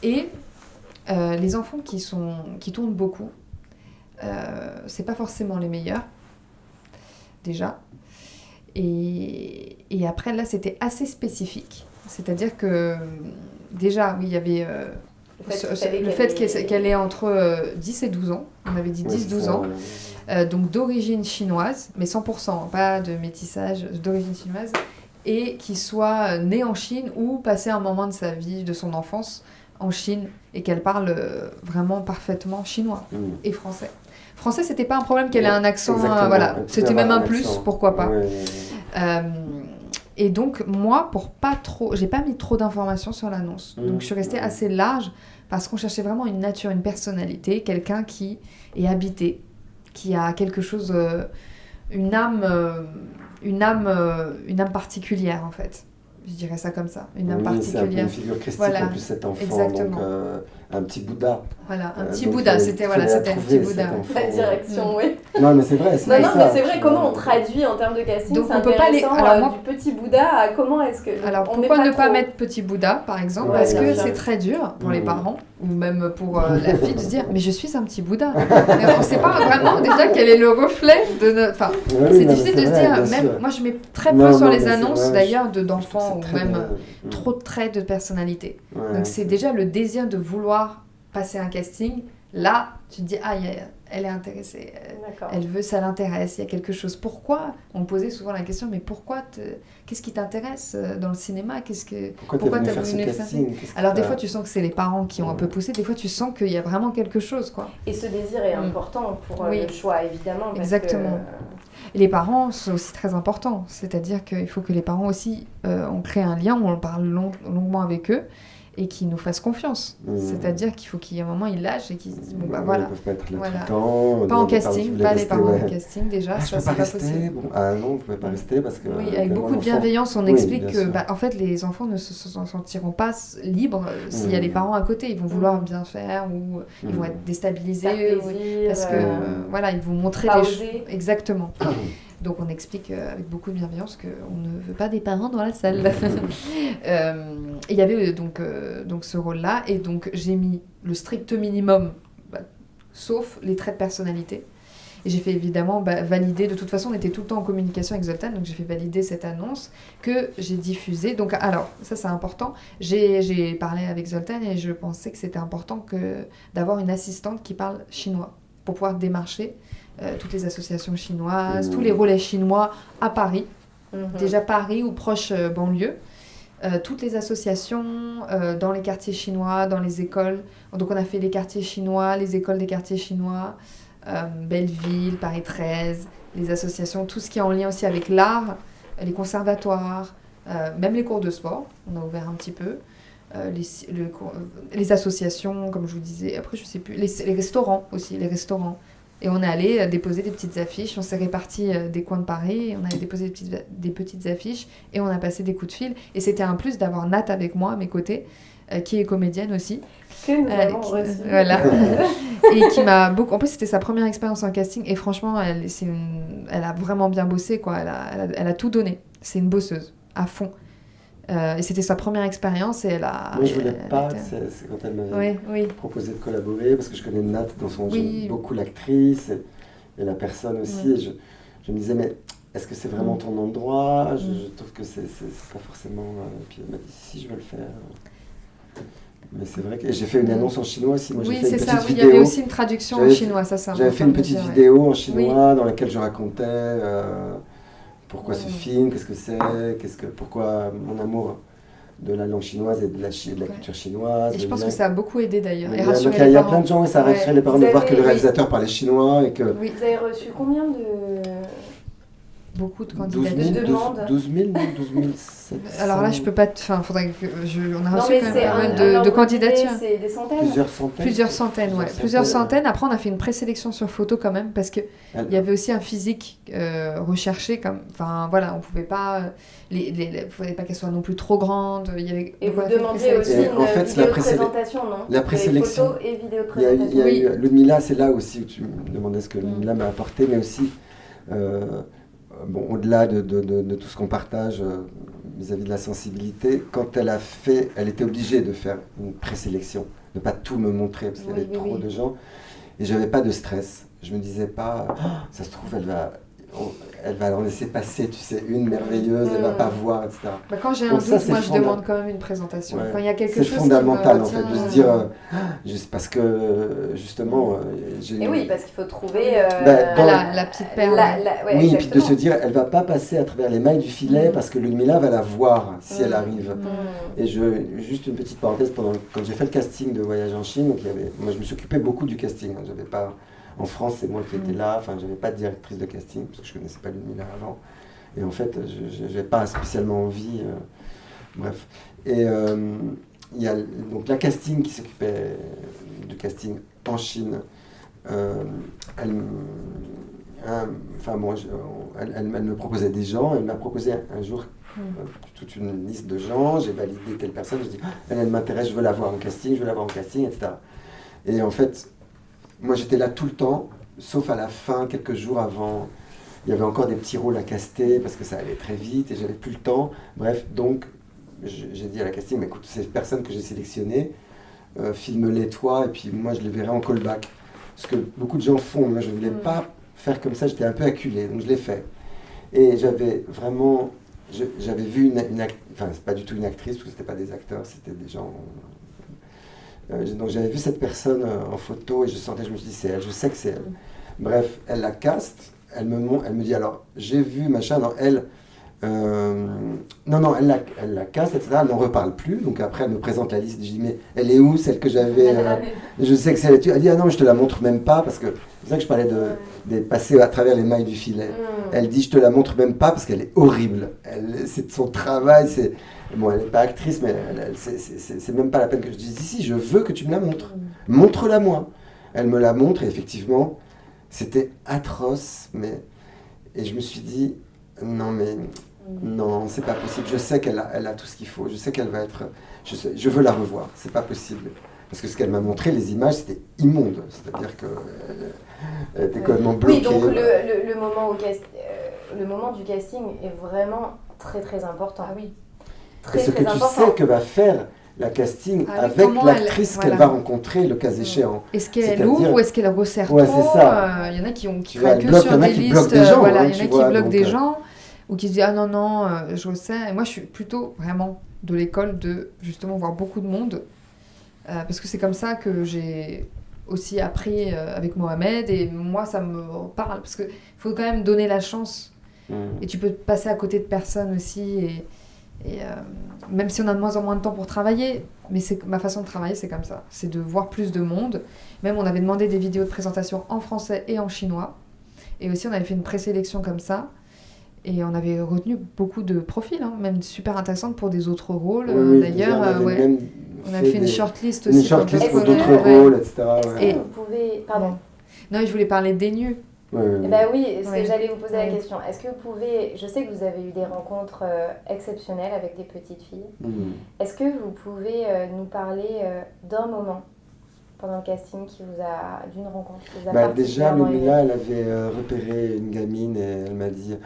Et les enfants qui tournent beaucoup, c'est pas forcément les meilleurs, déjà. Et après, là, c'était assez spécifique. C'est-à-dire que, déjà, oui, il y avait le fait qu'elle ait entre 10 et 12 ans. On avait dit 10-12 ans. Donc d'origine chinoise, mais 100%, pas de métissage, d'origine chinoise. Et qui soit née en Chine ou passé un moment de sa vie, de son enfance, en Chine, et qu'elle parle vraiment parfaitement chinois et français. Français, c'était pas un problème qu'elle ait un accent, c'était même un plus, pourquoi pas. Et donc, moi, j'ai pas mis trop d'informations sur l'annonce. Donc, je suis restée assez large parce qu'on cherchait vraiment une nature, une personnalité, quelqu'un qui est habité, qui a quelque chose, une âme particulière, en fait. Je dirais ça comme ça, une âme particulière. C'est un peu une figure christique en plus, cet enfant. Exactement. Donc, un petit Bouddha. Voilà, un petit Bouddha, c'était un petit Bouddha. La direction, oui. Non, mais c'est vrai. Mais c'est vrai, comment on traduit en termes de casting? Donc, c'est intéressant, du petit Bouddha à comment est-ce que... Alors, pourquoi ne pas mettre petit Bouddha, par exemple? Parce que c'est très dur pour les parents, ou même pour la fille, de se dire « mais je suis un petit Bouddha ». On ne sait pas vraiment déjà quel est le reflet de notre... Enfin, c'est difficile de se dire, même moi je mets très peu sur les annonces d'ailleurs d'enfants, ou même trop de traits de personnalité. Donc c'est déjà le désir de vouloir passer un casting. Là, tu te dis, elle est intéressée, elle veut, ça l'intéresse, il y a quelque chose. Pourquoi? On me posait souvent la question, mais qu'est-ce qui t'intéresse dans le cinéma? Pourquoi tu as voulu faire ça? Alors des fois, tu sens que c'est les parents qui ont un peu poussé, des fois, tu sens qu'il y a vraiment quelque chose, quoi. Et ce désir est important pour le choix, évidemment. Parce exactement. Et les parents sont aussi très importants, c'est-à-dire qu'il faut que les parents aussi, on crée un lien, on parle longuement avec eux, et qu'ils nous fassent confiance. C'est-à-dire qu'il faut qu'il y ait un moment, ils lâchent et qu'ils disent, bon bah voilà. Ils peuvent pas être là tout le temps. Pas en casting, pas les parents en casting déjà, ça c'est pas possible. Bon, non, vous pouvez pas rester parce que... Oui, avec beaucoup de bienveillance, on explique que en fait les enfants ne se sentiront pas libres s'il y a les parents à côté. Ils vont vouloir bien faire ou ils vont être déstabilisés parce que voilà, ils vont montrer les choses. Exactement. Donc on explique avec beaucoup de bienveillance qu'on ne veut pas des parents dans la salle. Il y avait donc ce rôle-là, et donc j'ai mis le strict minimum, sauf les traits de personnalité. Et j'ai fait évidemment valider, de toute façon on était tout le temps en communication avec Zoltan, donc j'ai fait valider cette annonce que j'ai diffusée. Donc alors, ça c'est important, j'ai parlé avec Zoltan et je pensais que c'était important d'avoir une assistante qui parle chinois pour pouvoir démarcher toutes les associations chinoises, tous les relais chinois à Paris, déjà Paris ou proche banlieue, toutes les associations dans les quartiers chinois, dans les écoles. Donc on a fait les quartiers chinois, les écoles des quartiers chinois, Belleville, Paris 13, les associations, tout ce qui est en lien aussi avec l'art, les conservatoires, même les cours de sport, on a ouvert un petit peu, les associations, comme je vous disais, après je sais plus, les restaurants aussi, les restaurants. Et on est allé déposer des petites affiches, on s'est répartis des coins de Paris, on a déposé des petites affiches et on a passé des coups de fil. Et c'était un plus d'avoir Nat avec moi à mes côtés, qui est comédienne aussi. Que nous avons reçu. Voilà. Et qui m'a beaucoup... En plus, c'était sa première expérience en casting et franchement, elle a vraiment bien bossé, quoi. Elle a tout donné. C'est une bosseuse, à fond. Et c'était sa première expérience et elle a... Moi, je voulais pas, c'est quand elle m'avait proposé de collaborer, parce que je connais Nat dans son jeu, beaucoup l'actrice et la personne aussi, et je me disais, mais est-ce que c'est vraiment ton endroit? Je trouve que c'est pas forcément... puis elle m'a dit, si, je veux le faire. Mais c'est vrai que j'ai fait une annonce en chinois aussi. Moi, j'ai fait une petite vidéo. Il y avait aussi une traduction en chinois, ça. J'avais fait une petite vidéo en chinois dans laquelle je racontais... pourquoi ce film, qu'est-ce que c'est, pourquoi mon amour de la langue chinoise et de la culture chinoise. Et je pense que ça a beaucoup aidé d'ailleurs. Il y a plein de gens, et ça rassurait les parents de voir que le réalisateur parlait chinois. Et que... Vous avez reçu combien de... Beaucoup de candidatures. 12 000, 700. Alors là, je peux pas... Enfin, faudrait que... On a reçu quand même pas mal de candidatures. C'est des centaines. Plusieurs centaines, ouais. Plusieurs centaines. Après, on a fait une présélection sur photo quand même, parce qu'il y avait aussi un physique recherché. Enfin, voilà, on pouvait pas... fallait pas qu'elle soit non plus trop grande. Et vous demandiez aussi une vidéo de présentation, non? La présélection. Photo et vidéo de présentation. Il y a eu Ludmilla, c'est là aussi où tu me demandais ce que Ludmilla m'a apporté, mais aussi... au-delà de tout ce qu'on partage vis-à-vis de la sensibilité, quand elle était obligée de faire une présélection, de ne pas tout me montrer, parce qu'il y avait trop de gens, et je n'avais pas de stress. Je ne me disais pas, ça se trouve, elle va en laisser passer, tu sais, une merveilleuse, elle ne va pas voir, etc. Quand j'ai un doute, moi je demande quand même une présentation. Ouais. Quand il y a quelque chose fondamental en fait, de se dire, juste parce que justement... Et oui, parce qu'il faut trouver... la petite perle. Oui, et puis de se dire, elle ne va pas passer à travers les mailles du filet parce que Ludmilla va la voir si elle arrive. Et juste une petite parenthèse, quand j'ai fait le casting de Voyage en Chine, donc moi je me suis occupé beaucoup du casting, j'avais pas... En France, c'est moi qui étais là, enfin, j'avais pas de directrice de casting, parce que je connaissais pas Ludmilla avant. Et en fait, je n'avais pas spécialement envie, bref. Et il y a donc la casting qui s'occupait du casting en Chine. Elle me proposait des gens, elle m'a proposé un jour toute une liste de gens, j'ai validé telle personne, je dis, elle m'intéresse, je veux la voir en casting, etc. Et en fait, moi, j'étais là tout le temps, sauf à la fin, quelques jours avant. Il y avait encore des petits rôles à caster parce que ça allait très vite et j'avais plus le temps. Bref, donc, j'ai dit à la casting, mais écoute, ces personnes que j'ai sélectionnées, filme-les toi et puis moi, je les verrai en callback. Ce que beaucoup de gens font. Moi, je ne voulais pas faire comme ça, j'étais un peu acculé, donc je l'ai fait. Et j'avais vraiment... J'avais vu enfin, c'est pas du tout une actrice, parce que c'était pas des acteurs, c'était des gens... donc j'avais vu cette personne en photo et je me suis dit c'est elle, je sais que c'est elle. Bref, elle la caste, elle me dit alors j'ai vu machin, non elle la caste, etc. Elle n'en reparle plus, donc après elle me présente la liste, je dis mais elle est où celle que j'avais je sais que c'est elle, elle dit ah non mais je te la montre même pas, parce que c'est ça que je parlais de passer à travers les mailles du filet. Elle dit je te la montre même pas parce qu'elle est horrible, c'est son travail, bon, elle n'est pas actrice, mais c'est même pas la peine que je dise ici, je veux que tu me la montres. Montre-la moi. Elle me la montre et effectivement, c'était atroce, et je me suis dit, non, c'est pas possible. Je sais qu'elle a tout ce qu'il faut, je sais qu'elle va être... Je veux la revoir, c'est pas possible. Parce que ce qu'elle m'a montré, les images, c'était immonde. C'est-à-dire qu'elle était complètement bloquée. Oui, donc le moment du casting est vraiment très très important. Ah oui. Et ce que tu sais que va faire la casting avec l'actrice qu'elle va rencontrer le cas échéant. Est-ce qu'elle ouvre ou est-ce qu'elle resserre trop? C'est ça. Il y en a qui craignent que sur des listes. Il y en a qui bloquent des gens ou qui se disent ah non, je sais. Et moi je suis plutôt vraiment de l'école de justement voir beaucoup de monde parce que c'est comme ça que j'ai aussi appris avec Mohamed et moi ça me parle parce qu'il faut quand même donner la chance et tu peux passer à côté de personnes aussi et même si on a de moins en moins de temps pour travailler, mais ma façon de travailler, c'est comme ça. C'est de voir plus de monde. Même, on avait demandé des vidéos de présentation en français et en chinois. Et aussi, on avait fait une présélection comme ça. Et on avait retenu beaucoup de profils, même super intéressantes pour des autres rôles. D'ailleurs, on a fait une shortlist aussi. Une shortlist pour d'autres rôles, etc. Et vous pouvez... Pardon. Non, je voulais parler d'Aigneux. Oui, j'allais vous poser la question. Est-ce que vous pouvez... Je sais que vous avez eu des rencontres exceptionnelles avec des petites filles. Est-ce que vous pouvez nous parler d'un moment pendant le casting d'une rencontre qui vous a déjà, Lumila, elle avait repéré une gamine et elle m'a dit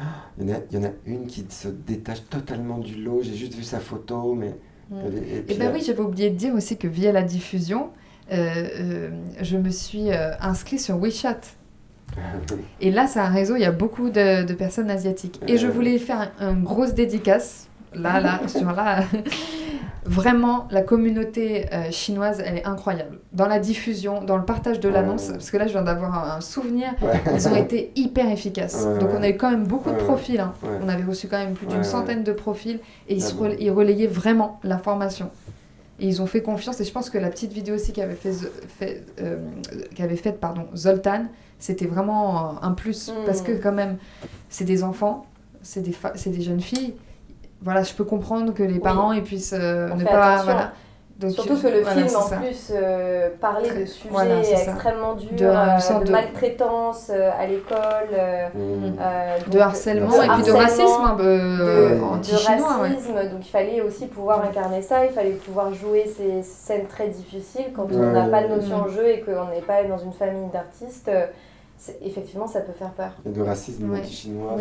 il y en a une qui se détache totalement du lot, j'ai juste vu sa photo, mais... oui, j'avais oublié de dire aussi que via la diffusion, je me suis inscrite sur WeChat. Et là, c'est un réseau, il y a beaucoup de personnes asiatiques. Et je voulais faire une grosse dédicace, Vraiment, la communauté chinoise, elle est incroyable. Dans la diffusion, dans le partage de l'annonce, parce que là, je viens d'avoir un souvenir, ils ont été hyper efficaces. Donc, on a eu quand même beaucoup de profils. On avait reçu quand même plus d'une centaine de profils et ils relayaient vraiment l'information. Et ils ont fait confiance. Et je pense que la petite vidéo aussi qu'avait faite Zoltan, c'était vraiment un plus. Parce que quand même, c'est des enfants, c'est des jeunes filles. Voilà, je peux comprendre que les parents ils puissent ne pas... Voilà. Donc, surtout que le film, en plus, parlait de sujets extrêmement durs, de maltraitance à l'école, de harcèlement et puis de racisme anti-chinois. Donc il fallait aussi pouvoir incarner ça, il fallait pouvoir jouer ces scènes très difficiles quand on n'a pas de notion en jeu et qu'on n'est pas dans une famille d'artistes. Effectivement, ça peut faire peur. Et de racisme anti-chinois,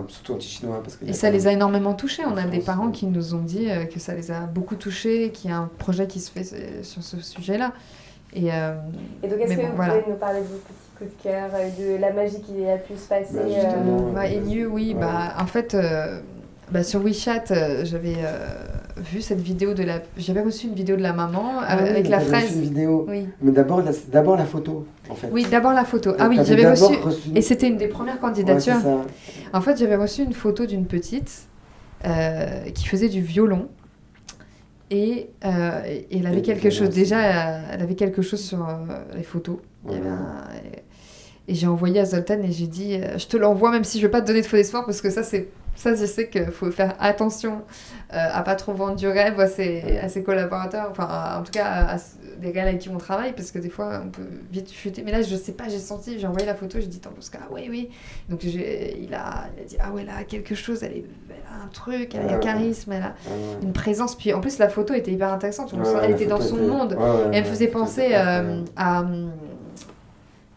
surtout anti-chinois. Et ça les a énormément touchés. On a des parents qui nous ont dit que ça les a beaucoup touchés, qu'il y a un projet qui se fait sur ce sujet-là. Et donc, est-ce que vous pouvez nous parler de vos petits coups de cœur, de la magie qui a pu se passer Aigneux, en fait... sur WeChat, j'avais vu cette vidéo j'avais reçu une vidéo de la maman avec la fraise. Une vidéo. Oui. Mais d'abord la photo, en fait. Oui, d'abord la photo. Ah oui, j'avais reçu. Et c'était une des premières candidatures. Ouais, c'est ça. En fait, j'avais reçu une photo d'une petite qui faisait du violon. Et elle avait quelque chose. Déjà, elle avait quelque chose sur les photos. Et j'ai envoyé à Zoltan et j'ai dit je te l'envoie même si je ne veux pas te donner de faux espoirs parce que ça, je sais qu'il faut faire attention à pas trop vendre du rêve à ses collaborateurs, enfin en tout cas à des gars avec qui on travaille parce que des fois on peut vite chuter. Mais là, je sais pas, j'ai senti, j'ai envoyé la photo, j'ai dit Tamboska, oui. Donc il a dit là, quelque chose, elle a un truc, elle a un charisme, elle a une présence. Puis en plus, la photo était hyper intéressante, elle était dans son monde. Et elle me faisait penser à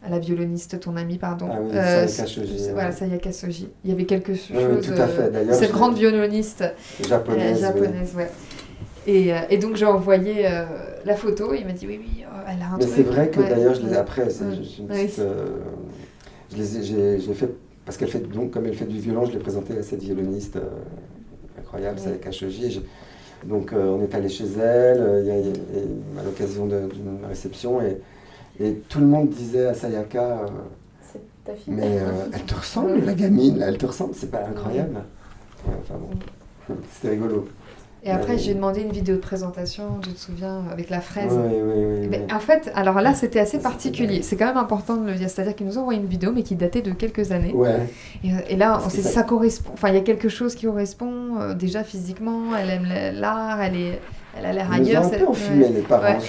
la violoniste, ton amie, pardon. Ah oui, Sayaka Shoji. Voilà, Sayaka Shoji. Il y avait quelque chose... tout à fait, d'ailleurs. Cette grande violoniste japonaise, ouais. Et donc, j'ai envoyé la photo, et il m'a dit, oui, elle a un truc. Mais c'est vrai que d'ailleurs, après, c'est juste une petite... j'ai fait... Parce qu'elle fait, donc, comme elle fait du violon, je l'ai présenté à cette violoniste incroyable, Sayaka Shoji. Donc, on est allé chez elle, à l'occasion d'une réception, et tout le monde disait à Sayaka, c'est ta fille. Mais elle te ressemble, la gamine, là, elle te ressemble, c'est pas incroyable. Enfin bon, c'était rigolo. Et après, j'ai demandé une vidéo de présentation, je te souviens, avec la fraise. Oui. Mais en fait, alors là, c'était assez particulier. C'est quand même important de le dire. C'est-à-dire qu'ils nous ont envoyé une vidéo, mais qui datait de quelques années. Ouais. Et là, ça correspond. Enfin, il y a quelque chose qui correspond déjà physiquement. Elle aime l'art, elle a l'air ailleurs. Ils ont un peu enfumé, les parents,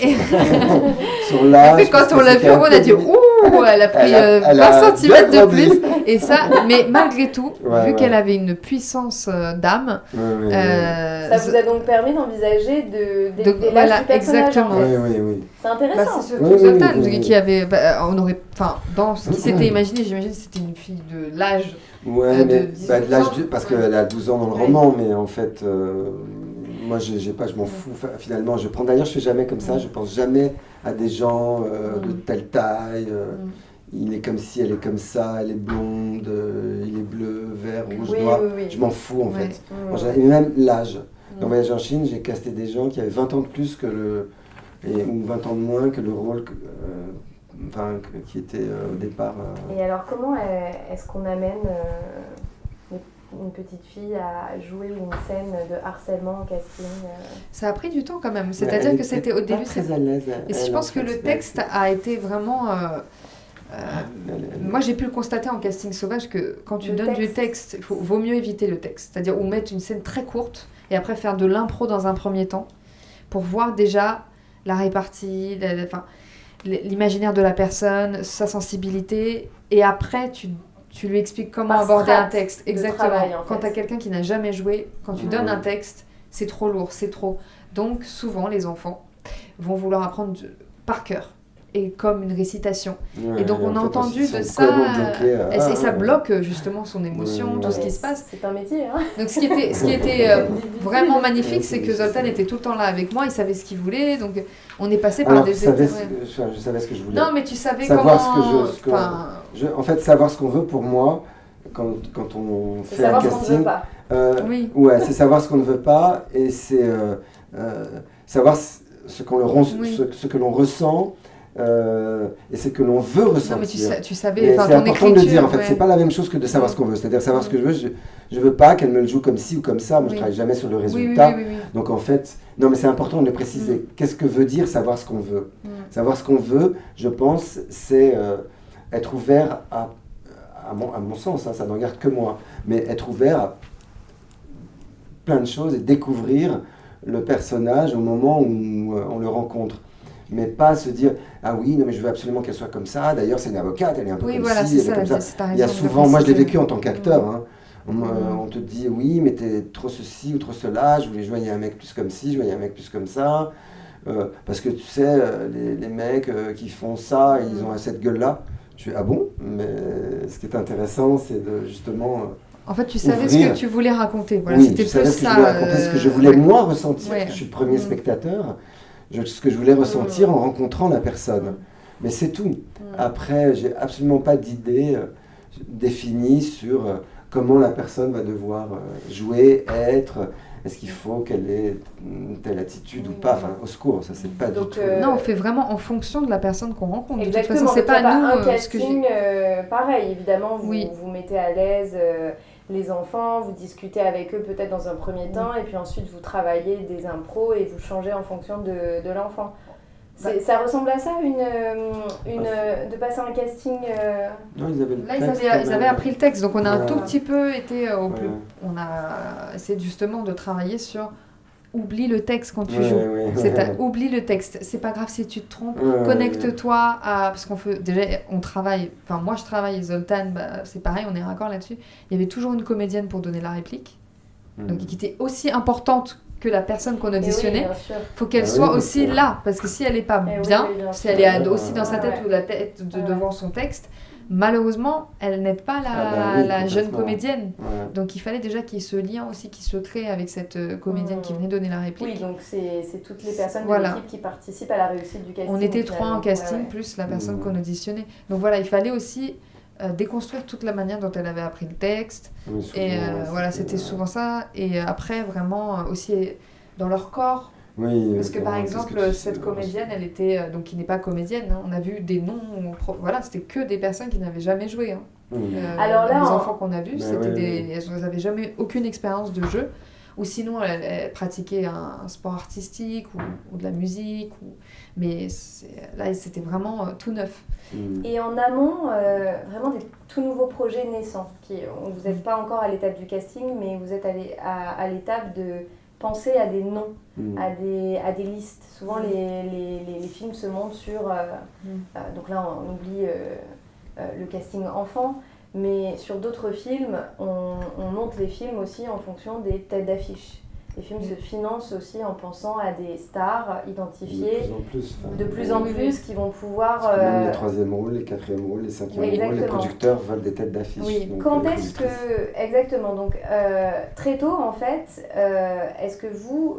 sur l'âge. Et puis quand on l'a vu, on a dit « Ouh, elle a pris 20 cm de plus !» Et ça, mais malgré tout, vu qu'elle avait une puissance d'âme... ça vous a donc permis d'envisager des l'âge du personnage. Exactement. Oui. C'est intéressant. C'est surtout Zoltan qui avait... on aurait... Enfin, dans ce qui s'était imaginé, j'imagine que c'était une fille de l'âge de l'âge parce qu'elle a 12 ans dans le roman, mais en fait... Moi, je m'en fous. Finalement, d'ailleurs, je fais jamais comme ça. Je pense jamais à des gens de telle taille. Il est comme ci, elle est comme ça, elle est blonde, il est bleu, vert, rouge, noir. Je m'en fous en fait. Et même l'âge. Dans Voyage en Chine, j'ai casté des gens qui avaient 20 ans de plus ou 20 ans de moins que le rôle qui était au départ. Et alors, comment est-ce qu'on amène une petite fille à jouer une scène de harcèlement en casting? Ça a pris du temps quand même. C'est-à-dire que c'était au début... très à l'aise. Et je pense que le texte a été vraiment... moi, j'ai pu le constater en casting sauvage que quand tu donnes du texte, il vaut mieux éviter le texte. C'est-à-dire, ou mettre une scène très courte et après faire de l'impro dans un premier temps pour voir déjà la répartie, l'imaginaire de la personne, sa sensibilité. Et après, tu lui expliques comment aborder un texte. Exactement. Travail, quand tu as quelqu'un qui n'a jamais joué, quand tu donnes un texte, c'est trop lourd, c'est trop. Donc, souvent, les enfants vont vouloir apprendre par cœur. Et comme une récitation. Ouais, et donc on a entendu de ça, et ça bloque justement son émotion, tout ce qui se passe. C'est un métier. Hein. Donc ce qui était vraiment magnifique, c'est que Zoltan était tout le temps là avec moi, il savait ce qu'il voulait, donc on est passé par des étapes. Je savais ce que je voulais. Non, mais tu savais savoir comment... en fait, savoir ce qu'on veut pour moi, quand on fait un casting... Oui. Ouais, c'est savoir ce qu'on ne veut pas, et c'est savoir ce que l'on ressent, et c'est que l'on veut ressentir. Non, mais tu savais, c'est important de le dire, en fait, c'est pas la même chose que de savoir ce qu'on veut, c'est-à-dire savoir ce que je veux, je veux pas qu'elle me le joue comme ci ou comme ça, moi je travaille jamais sur le résultat, donc en fait, non mais c'est important de le préciser, qu'est-ce que veut dire savoir ce qu'on veut? Savoir ce qu'on veut, je pense, c'est être ouvert à mon sens, hein, ça ne regarde que moi, mais être ouvert à plein de choses et découvrir le personnage au moment où on le rencontre. Mais pas se dire ah oui non mais je veux absolument qu'elle soit comme ça, d'ailleurs c'est une avocate, elle est un peu comme ci, elle est comme ça. Il y a souvent, moi je l'ai vécu en tant qu'acteur, hein. On te dit oui mais t'es trop ceci ou trop cela, je voulais jouer un mec plus comme ci, je voulais un mec plus comme ça, parce que tu sais les mecs qui font ça ils ont cette gueule là. Je fais ah bon, mais ce qui est intéressant c'est de justement en fait, tu savais ce que tu voulais raconter. Voilà, oui, c'était plus ça. Je voulais raconter ce que je voulais moi ressentir, que je suis le premier spectateur. Ce que je voulais ressentir en rencontrant la personne. Mais c'est tout. Après, j'ai absolument pas d'idée définie sur comment la personne va devoir jouer, être. Est-ce qu'il faut qu'elle ait telle attitude ou pas? Enfin, au secours, ça c'est pas du tout. Non, on fait vraiment en fonction de la personne qu'on rencontre. Exactement. De toute façon, c'est pas nous. Un casting pareil, évidemment, vous mettez à l'aise les enfants, vous discutez avec eux peut-être dans un premier temps, et puis ensuite vous travaillez des impros et vous changez en fonction de l'enfant. Ça ressemble à ça, de passer un casting Non, ils avaient le texte. Là, ils avaient appris le texte, donc on a un tout petit peu été au plus... On a essayé justement de travailler sur... Oublie le texte quand tu joues. Oublie le texte. C'est pas grave si tu te trompes. Connecte-toi à... Parce on travaille... Enfin, moi, je travaille et Zoltan, c'est pareil, on est raccord là-dessus. Il y avait toujours une comédienne pour donner la réplique. Donc, qui était aussi importante que la personne qu'on auditionnait. Il faut qu'elle soit aussi là. Parce que si elle n'est pas bien, si elle est aussi dans sa tête ou la tête devant son texte, malheureusement, elle n'aide pas la jeune comédienne. Donc il fallait déjà qu'il y ait ce lien aussi qui se crée avec cette comédienne qui venait donner la réplique. Oui, donc c'est toutes les personnes de l'équipe qui participent à la réussite du casting. On était 3 en casting, plus la personne qu'on auditionnait. Donc voilà, il fallait aussi déconstruire toute la manière dont elle avait appris le texte. C'était souvent ça. Et après, vraiment, aussi dans leur corps. Oui, parce que par exemple, cette comédienne, elle était, donc qui n'est pas comédienne, hein, on a vu des noms, c'était que des personnes qui n'avaient jamais joué. Hein. Alors là, les enfants qu'on a vus, elles n'avaient jamais aucune expérience de jeu, ou sinon elles pratiquaient un sport artistique ou de la musique, mais là c'était vraiment tout neuf. Et en amont, vraiment des tout nouveaux projets naissants, vous n'êtes pas encore à l'étape du casting, mais vous êtes à l'étape de penser à des noms, à des listes. Souvent, les films se montent sur... donc là, on oublie le casting enfant, mais sur d'autres films, on monte les films aussi en fonction des têtes d'affiche. Les films se financent aussi en pensant à des stars identifiées de plus en plus qui vont pouvoir... Même les 3e rôles, les 4e rôles, les 5e rôles, les producteurs veulent des têtes d'affiche. Oui. Quand est-ce que... Exactement. Donc, très tôt, en fait, est-ce que vous,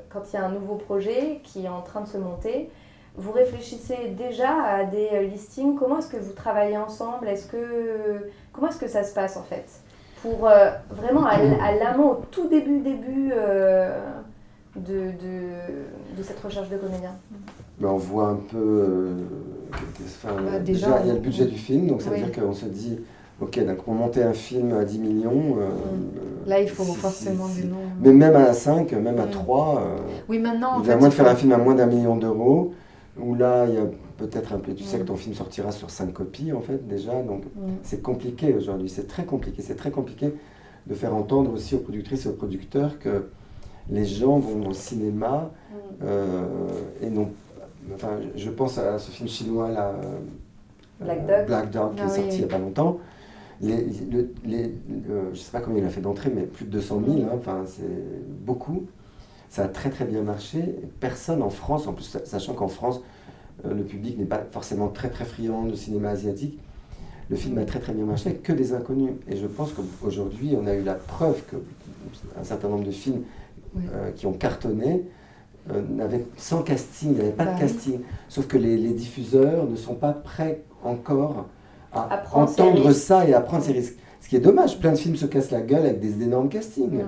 quand il y a un nouveau projet qui est en train de se monter, vous réfléchissez déjà à des listings? Comment est-ce que vous travaillez ensemble? Comment est-ce que ça se passe, en fait? Pour vraiment à l'amont, au tout début de cette recherche de comédien. On voit un peu... déjà, il y a le budget du film, donc ça veut dire qu'on se dit, ok, donc pour monter un film à 10 millions... là, il faut forcément des noms... Mais même à 5, même à 3... oui, maintenant, à moins de faire un film à moins d'1 million d'euros, où là, il y a peut-être un peu... Tu sais que ton film sortira sur 5 copies, en fait, déjà. Donc, c'est compliqué aujourd'hui. C'est très compliqué. C'est très compliqué de faire entendre aussi aux productrices et aux producteurs que les gens vont au cinéma et non... Enfin, je pense à ce film chinois, là, Black Dog, qui est sorti il n'y a pas longtemps. Je ne sais pas combien il a fait d'entrées, mais plus de 200 000, hein, enfin, c'est beaucoup. Ça a très très bien marché. Personne en France, en plus, sachant qu'en France, le public n'est pas forcément très très friand de cinéma asiatique, le film a très très bien marché avec que des inconnus. Et je pense qu'aujourd'hui, on a eu la preuve qu'un certain nombre de films qui ont cartonné sans casting, il n'y avait pas de casting. Sauf que les diffuseurs ne sont pas prêts encore à entendre ça et à prendre ces risques. Ce qui est dommage, plein de films se cassent la gueule avec des énormes castings.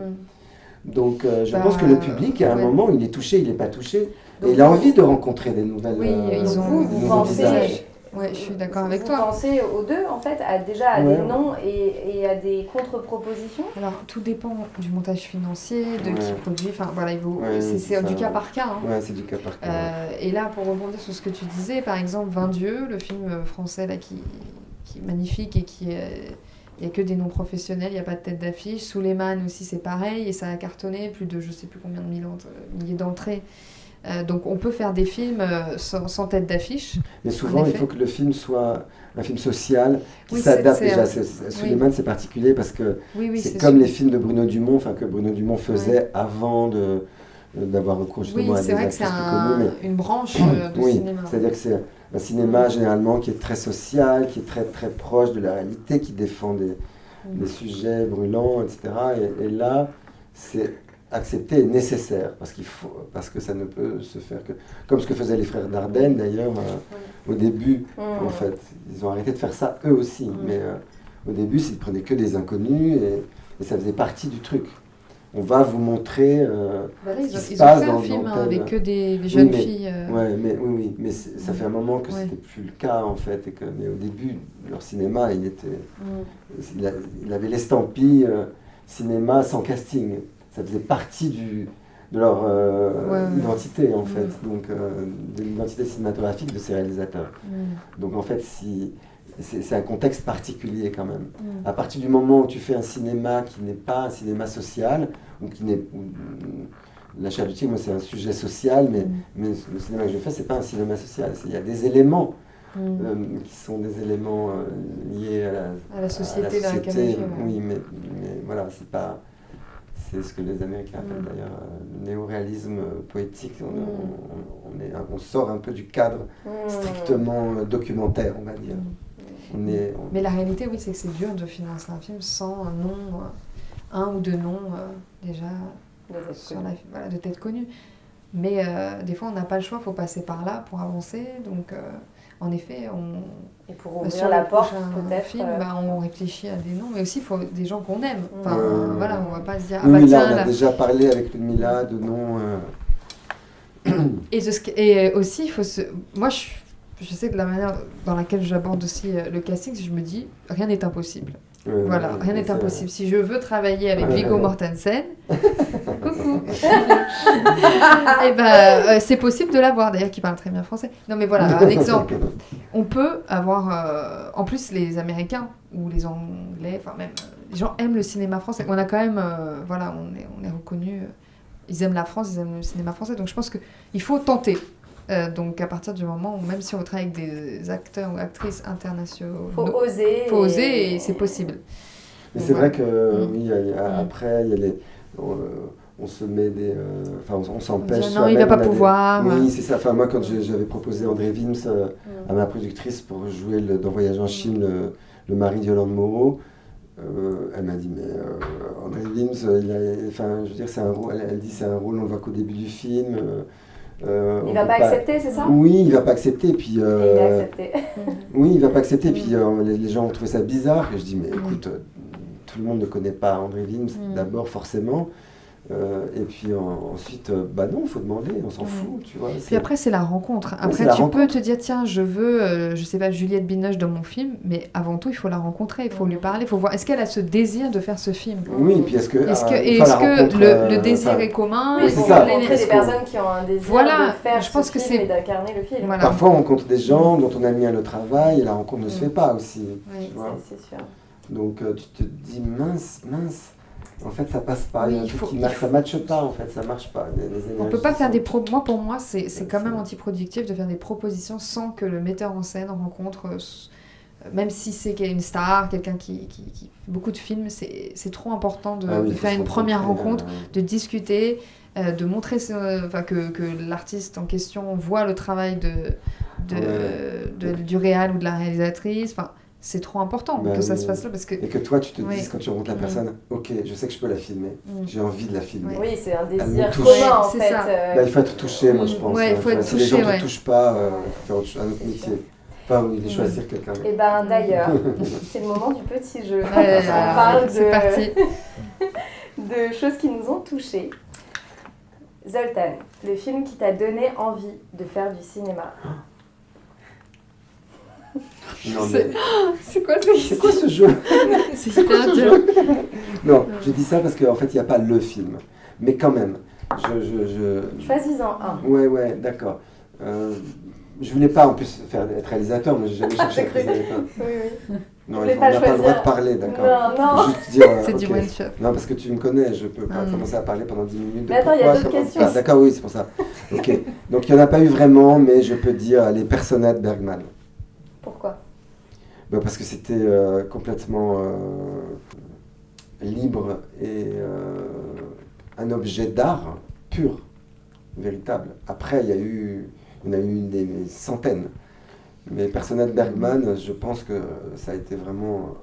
Donc je pense que le public, à un moment, il est touché, il n'est pas touché. Donc, et il a envie de rencontrer des nouvelles visages. Ouais, je suis d'accord avec toi. Vous pensez aux deux, en fait, déjà à des noms et à des contre-propositions? Alors, tout dépend du montage financier, de qui produit. Enfin, voilà, c'est du cas par cas. Hein. Ouais, c'est du cas par cas. Et là, pour rebondir sur ce que tu disais, par exemple, 20 Dieux, le film français là, qui est magnifique et qui est... Il n'y a que des noms professionnels, il n'y a pas de tête d'affiche. Suleiman aussi, c'est pareil, et ça a cartonné, plus de je ne sais plus combien de milliers d'entrées. Donc on peut faire des films sans tête d'affiche. Mais souvent, il faut que le film soit un film social qui s'adapte déjà. Suleiman, c'est particulier parce que c'est comme les films de Bruno Dumont, que Bruno Dumont faisait avant d'avoir recours justement à des actrices plus connues. Une branche de cinéma. C'est-à-dire que c'est un cinéma généralement qui est très social, qui est très très proche de la réalité, qui défend des sujets brûlants, etc. Et là, c'est accepté et nécessaire, parce que ça ne peut se faire que... Comme ce que faisaient les frères Dardenne, d'ailleurs, au début, en fait. Ils ont arrêté de faire ça, eux aussi. Mais au début, ils ne prenaient que des inconnus, et ça faisait partie du truc. On va vous montrer ce qui se passe dans... Ils ont fait un film avec que des jeunes filles. Mais ça fait un moment que c'était plus le cas, en fait. Mais au début, leur cinéma, il avait l'estampille cinéma sans casting. Ça faisait partie de leur identité, en fait, donc de l'identité cinématographique de ces réalisateurs. Donc, en fait, c'est un contexte particulier, quand même. À partir du moment où tu fais un cinéma qui n'est pas un cinéma social, ou qui n'est... La Chair du Tigre, moi, c'est un sujet social, mais le cinéma que je fais, c'est pas un cinéma social. Il y a des éléments qui sont des éléments liés à la société dans laquelle on vit. Oui, mais voilà, c'est pas... C'est ce que les Américains appellent d'ailleurs le néoréalisme poétique. On sort un peu du cadre strictement documentaire, on va dire. Mais la réalité, oui, c'est que c'est dur de financer un film sans un ou deux noms déjà de tête connue. Mais des fois, on n'a pas le choix, il faut passer par là pour avancer. Donc, en effet, et pour ouvrir la porte, peut-être. Film, on réfléchit à des noms, mais aussi il faut des gens qu'on aime. Enfin, voilà, on va pas se dire. On a déjà parlé avec Ludmilla de noms. Et aussi, il faut se. Moi, je sais que la manière dans laquelle j'aborde aussi le casting, je me dis, rien n'est impossible. Voilà, rien n'est impossible. Si je veux travailler avec Viggo Mortensen, coucou, c'est possible de l'avoir, d'ailleurs, qui parle très bien français. Non, mais voilà, un exemple. On peut avoir, en plus, les Américains ou les Anglais, enfin même, les gens aiment le cinéma français. On a quand même, on est reconnus, ils aiment la France, ils aiment le cinéma français. Donc je pense qu'il faut tenter. Donc à partir du moment où même si on travaille avec des acteurs ou actrices internationaux, faut oser et c'est possible. Mais c'est vrai que après il y a les on se met des on s'empêche. Non, il va pas pouvoir. Oui, c'est ça. Enfin moi quand j'avais proposé André Wims à ma productrice pour jouer dans Voyage en Chine le mari de Yolande Moreau, elle m'a dit mais André Wims je veux dire c'est un rôle, elle dit c'est un rôle on le voit qu'au début du film. Il va pas accepter, c'est ça? Oui, il va pas accepter. Puis, il va accepter. Oui, il va pas accepter. Puis les gens ont trouvé ça bizarre. Et je dis, mais écoute, tout le monde ne connaît pas André Wims, d'abord, forcément. Et puis ensuite, non, il faut demander, on s'en fout, tu vois. Puis après, c'est la rencontre. Après, peux te dire, tiens, je veux, je sais pas, Juliette Binoche dans mon film, mais avant tout, il faut la rencontrer, il faut lui parler, il faut voir, est-ce qu'elle a ce désir de faire ce film ? Oui, puis est-ce que le désir est commun ? Oui, c'est ça. Rencontrer des personnes qui ont un désir de faire je pense ce film et d'incarner le film. Voilà. Parfois, on rencontre des gens dont on a mis le travail et la rencontre ne se fait pas aussi. Oui, c'est sûr. Donc, tu te dis, mince. En fait, ça passe pas. Ça ne matche pas, en fait, ça marche pas. On peut pas faire pour moi, c'est quand même antiproductif de faire des propositions sans que le metteur en scène rencontre, même si c'est une star, quelqu'un qui beaucoup de films, c'est trop important de faire une première rencontre, de discuter, de montrer que l'artiste en question voit le travail du réal ou de la réalisatrice. Enfin, c'est trop important que ça se fasse là. Et que toi, tu te dises quand tu rencontres la personne, ok, je sais que je peux la filmer, j'ai envie de la filmer. Oui, c'est un désir commun en fait. Il faut être touché, moi je pense. Il faut être touché. Si les gens ne te touchent pas, il faut faire un autre métier. Enfin, oui, de choisir quelqu'un. Et d'ailleurs, c'est le moment du petit jeu. On parle de choses qui nous ont touchés. Zoltan, le film qui t'a donné envie de faire du cinéma. C'est quoi ce jeu? C'est hyper dur. Non, je dis ça parce qu'en fait, il n'y a pas le film. Mais quand même, Choisis-en un. Ouais, d'accord. Je voulais pas en plus être réalisateur, mais j'ai jamais cherché à être réalisateur. Oui. Non, on n'a pas le droit de parler, d'accord. Non. Juste dire, c'est du one shot. Non, parce que tu me connais, je peux pas commencer à parler pendant 10 minutes. Mais attends, il y a d'autres questions. Ah, d'accord, oui, c'est pour ça. Ok. Donc il n'y en a pas eu vraiment, mais je peux dire les personnages de Bergman. Pourquoi? Parce que c'était complètement libre et un objet d'art pur, véritable. Après, il y en a eu des centaines. Mais Personnage Bergman, je pense que ça a été vraiment...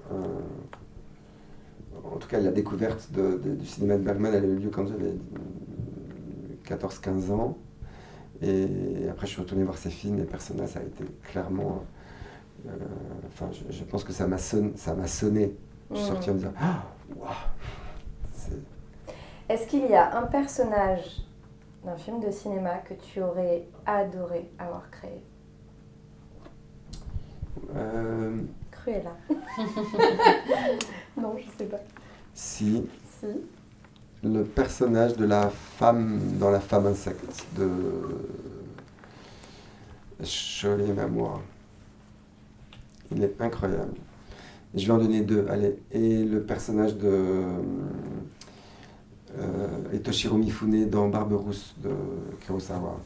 en tout cas, la découverte du cinéma de Bergman, elle a eu lieu quand j'avais 14-15 ans. Et après, je suis retourné voir ses films et Personnage, ça a été clairement... je pense que ça m'a sonné. Je suis sorti en me disant waouh. Est-ce qu'il y a un personnage d'un film de cinéma que tu aurais adoré avoir créé? Cruella. Non, je sais pas. Si. Le personnage de la femme dans La Femme Insecte de Cholet Mamour. Il est incroyable. Je vais en donner deux. Allez. Et le personnage de Toshiro Mifune dans Barberousse de Kurosawa.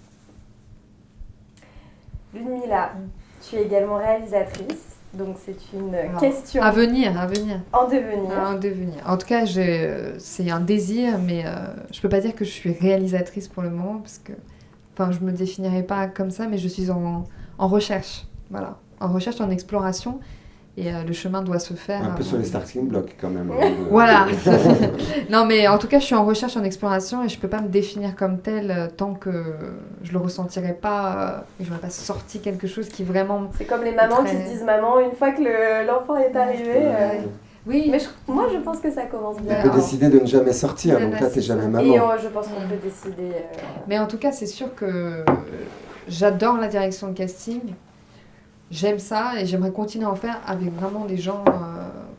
Ludmilla, tu es également réalisatrice, donc c'est une question... À venir. En devenir. En tout cas, c'est un désir, mais je peux pas dire que je suis réalisatrice pour le moment, parce que je me définirais pas comme ça, mais je suis en recherche. Voilà. En recherche, en exploration, et le chemin doit se faire. Un peu sur les starting blocks quand même. Voilà. Non, mais en tout cas, je suis en recherche, en exploration, et je peux pas me définir comme telle tant que je le ressentirai pas, et je n'aurai pas sorti quelque chose qui vraiment... C'est comme les mamans qui se disent maman une fois que l'enfant est arrivé. Oui. Mais moi, je pense que ça commence bien. On peut décider de ne jamais sortir, donc là, t'es jamais maman. Et je pense qu'on peut décider... Mais en tout cas, c'est sûr que j'adore la direction de casting. J'aime ça et j'aimerais continuer à en faire avec vraiment des gens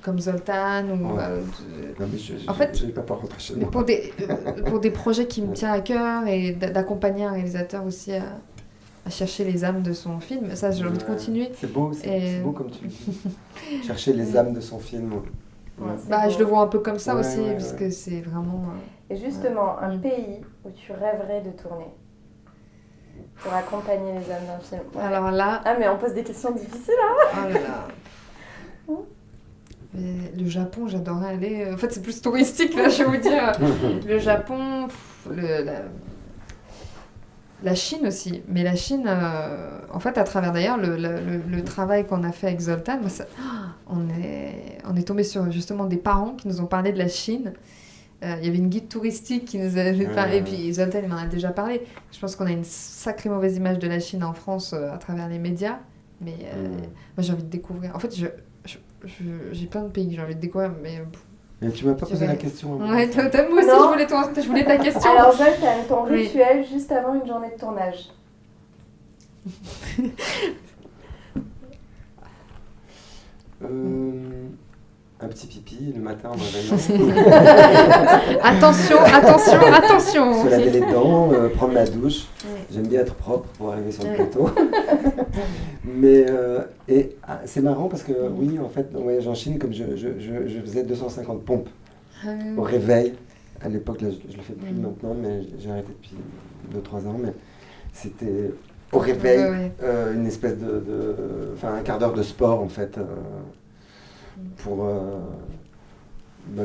comme Zoltan ou... Non, mais en fait, je vais pas rentrer chez moi. Pour des projets qui me tiennent à cœur et d'accompagner un réalisateur aussi à chercher les âmes de son film. Ça, j'ai envie de continuer. C'est beau, c'est beau comme tu le dis. Chercher les âmes de son film. Je le vois un peu comme ça aussi, parce que c'est vraiment... Et justement, un pays où tu rêverais de tourner pour accompagner les âmes d'un film. Alors là... Ah, mais on pose des questions difficiles, hein. Oh là là. Mais le Japon, j'adorerais aller... En fait, c'est plus touristique, là, je vais vous dire. Le Japon, la Chine aussi. Mais la Chine, en fait, à travers d'ailleurs le travail qu'on a fait avec Zoltan, on est tombé sur justement des parents qui nous ont parlé de la Chine. Il y avait une guide touristique qui nous avait parlé, et puis Zoltan m'en a déjà parlé. Je pense qu'on a une sacrée mauvaise image de la Chine en France à travers les médias, mais moi j'ai envie de découvrir. En fait, j'ai plein de pays que j'ai envie de découvrir, mais Mais tu m'as pas posé la question. Ouais, moi aussi, je voulais ta question. Alors, Zoltan, ton rituel juste avant une journée de tournage. Un petit pipi le matin en me réveillant. Attention. Se laver les dents, prendre ma douche. Oui. J'aime bien être propre pour arriver sur le plateau. Mais c'est marrant parce que oui, en fait, en voyage en Chine, comme je faisais 250 pompes au réveil. À l'époque, là, je le fais plus maintenant, mais j'ai arrêté depuis 2-3 ans. Mais c'était au réveil, une espèce un quart d'heure de sport en fait. Pour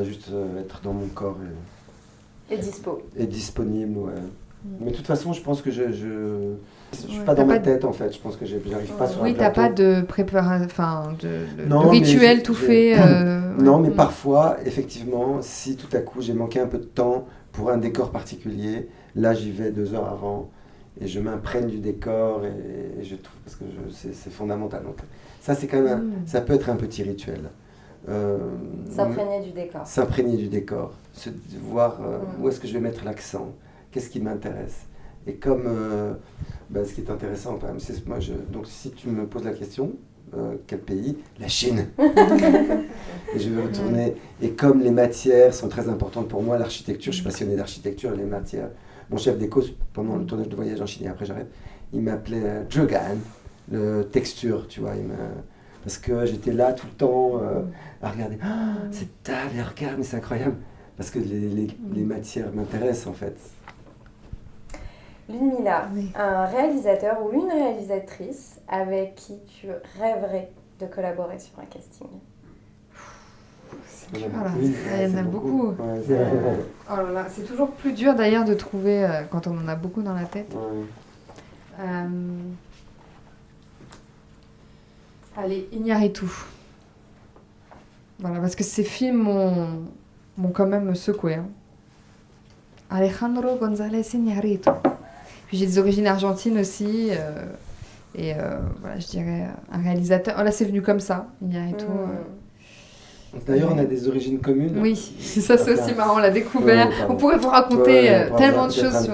juste être dans mon corps et dispo. Et disponible, ouais. Mais de toute façon, je pense que je suis pas dans ma tête, en fait. Je pense que j'arrive pas sur un plateau. Oui, t'as pas de préparation, de rituel tout fait. Non, mais parfois, effectivement, si tout à coup j'ai manqué un peu de temps pour un décor particulier, là j'y vais 2 heures avant et je m'imprègne du décor et je trouve parce que c'est fondamental. Donc ça, c'est quand même ça peut être un petit rituel. S'imprégner du décor. S'imprégner du décor, voir où est-ce que je vais mettre l'accent, qu'est-ce qui m'intéresse. Et comme ce qui est intéressant, quand même, c'est donc si tu me poses la question, quel pays? La Chine. Et je vais retourner. Et comme les matières sont très importantes pour moi, l'architecture, je suis passionné d'architecture, les matières. Mon chef d'éco, pendant le tournage de voyage en Chine, et après j'arrête, il m'appelait Zhegan, le texture, tu vois. Parce que j'étais là tout le temps à regarder. C'est tard, les regards, mais c'est incroyable. Parce que les matières m'intéressent en fait. Ludmilla, un réalisateur ou une réalisatrice avec qui tu rêverais de collaborer sur un casting? C'est dur là. Il y en a beaucoup. Ouais, oh là là, c'est toujours plus dur d'ailleurs de trouver quand on en a beaucoup dans la tête. Ouais. Allez, Iñárritu. Voilà, parce que ces films m'ont quand même secoué. Hein. Alejandro González Iñárritu. Puis j'ai des origines argentines aussi. Voilà, je dirais un réalisateur. Oh là, c'est venu comme ça, Iñárritu. D'ailleurs, on a des origines communes. Oui, ça c'est aussi marrant, on l'a découvert. On pourrait vous raconter tellement de choses.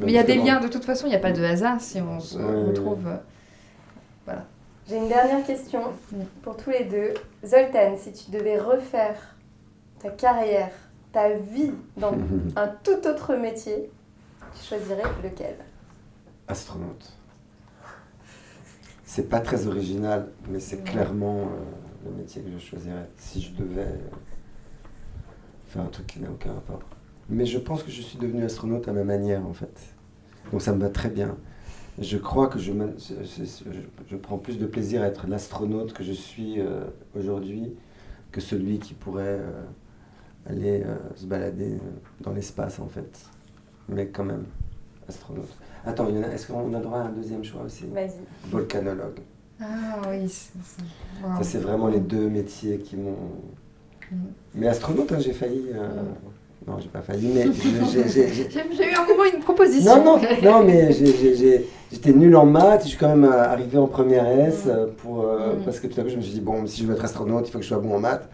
Mais il y a des liens, de toute façon, il n'y a pas de hasard si on se retrouve. Voilà. J'ai une dernière question pour tous les deux. Zoltan, si tu devais refaire ta carrière, ta vie dans un tout autre métier, tu choisirais lequel? Astronaute. C'est pas très original, mais c'est clairement le métier que je choisirais si je devais faire un truc qui n'a aucun rapport. Mais je pense que je suis devenu astronaute à ma manière en fait. Donc ça me va très bien. Je crois que je prends plus de plaisir à être l'astronaute que je suis aujourd'hui que celui qui pourrait aller se balader dans l'espace en fait. Mais quand même, astronaute. Attends, est-ce qu'on a droit à un deuxième choix aussi? Vas-y. Volcanologue. Ah oui, wow. Ça c'est vraiment les deux métiers qui m'ont... Mais astronaute, hein, j'ai failli... Non, j'ai pas failli, mais j'ai eu un moment une proposition. Non, mais j'étais nul en maths, je suis quand même arrivé en première S parce que tout à coup je me suis dit, bon, si je veux être astronaute, il faut que je sois bon en maths.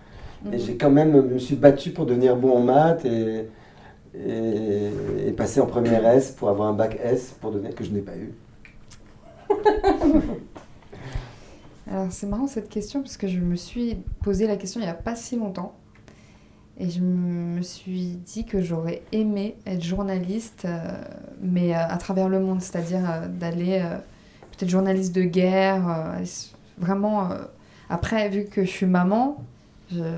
Et j'ai quand même, me suis battu pour devenir bon en maths et passer en première S pour avoir un bac S pour devenir que je n'ai pas eu. Alors c'est marrant cette question parce que je me suis posé la question il n'y a pas si longtemps. Et je me suis dit que j'aurais aimé être journaliste, mais à travers le monde, c'est-à-dire d'aller peut-être journaliste de guerre, vraiment. Après, vu que je suis maman,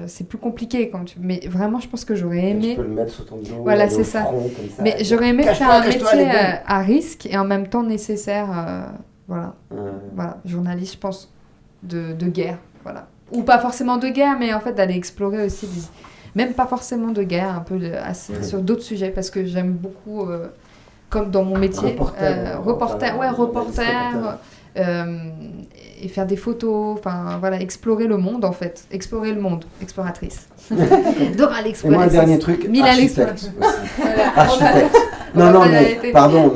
c'est plus compliqué mais vraiment, je pense que j'aurais aimé. Tu peux le mettre sous ton dos. Voilà, c'est ça. Front, comme ça. Mais j'aurais aimé faire un métier à risque et en même temps nécessaire. Voilà, journaliste, je pense, de guerre, voilà. Ou pas forcément de guerre, mais en fait d'aller explorer aussi même pas forcément de guerre, un peu sur d'autres sujets, parce que j'aime beaucoup, comme dans mon métier, reporter, et faire des photos, enfin voilà, explorer le monde en fait, explorer le monde, exploratrice. Dora l'exploratrice. Et moi un dernier truc, architecte aussi. Voilà. Architecte. Non, mais pardon,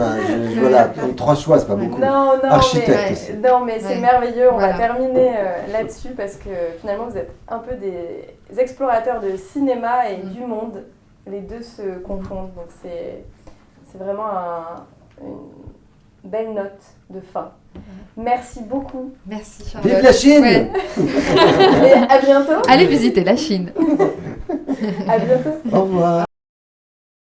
voilà, donc 3 choix, c'est pas beaucoup. Non, architecte aussi. Non, mais c'est merveilleux, on va terminer là-dessus parce que finalement vous êtes un peu des explorateurs de cinéma et du monde. Les deux se confondent, donc c'est vraiment une belle note de fin. Merci beaucoup. Merci Charlotte. Vive la Chine. Et à bientôt. Allez visiter la Chine. À bientôt. Au revoir.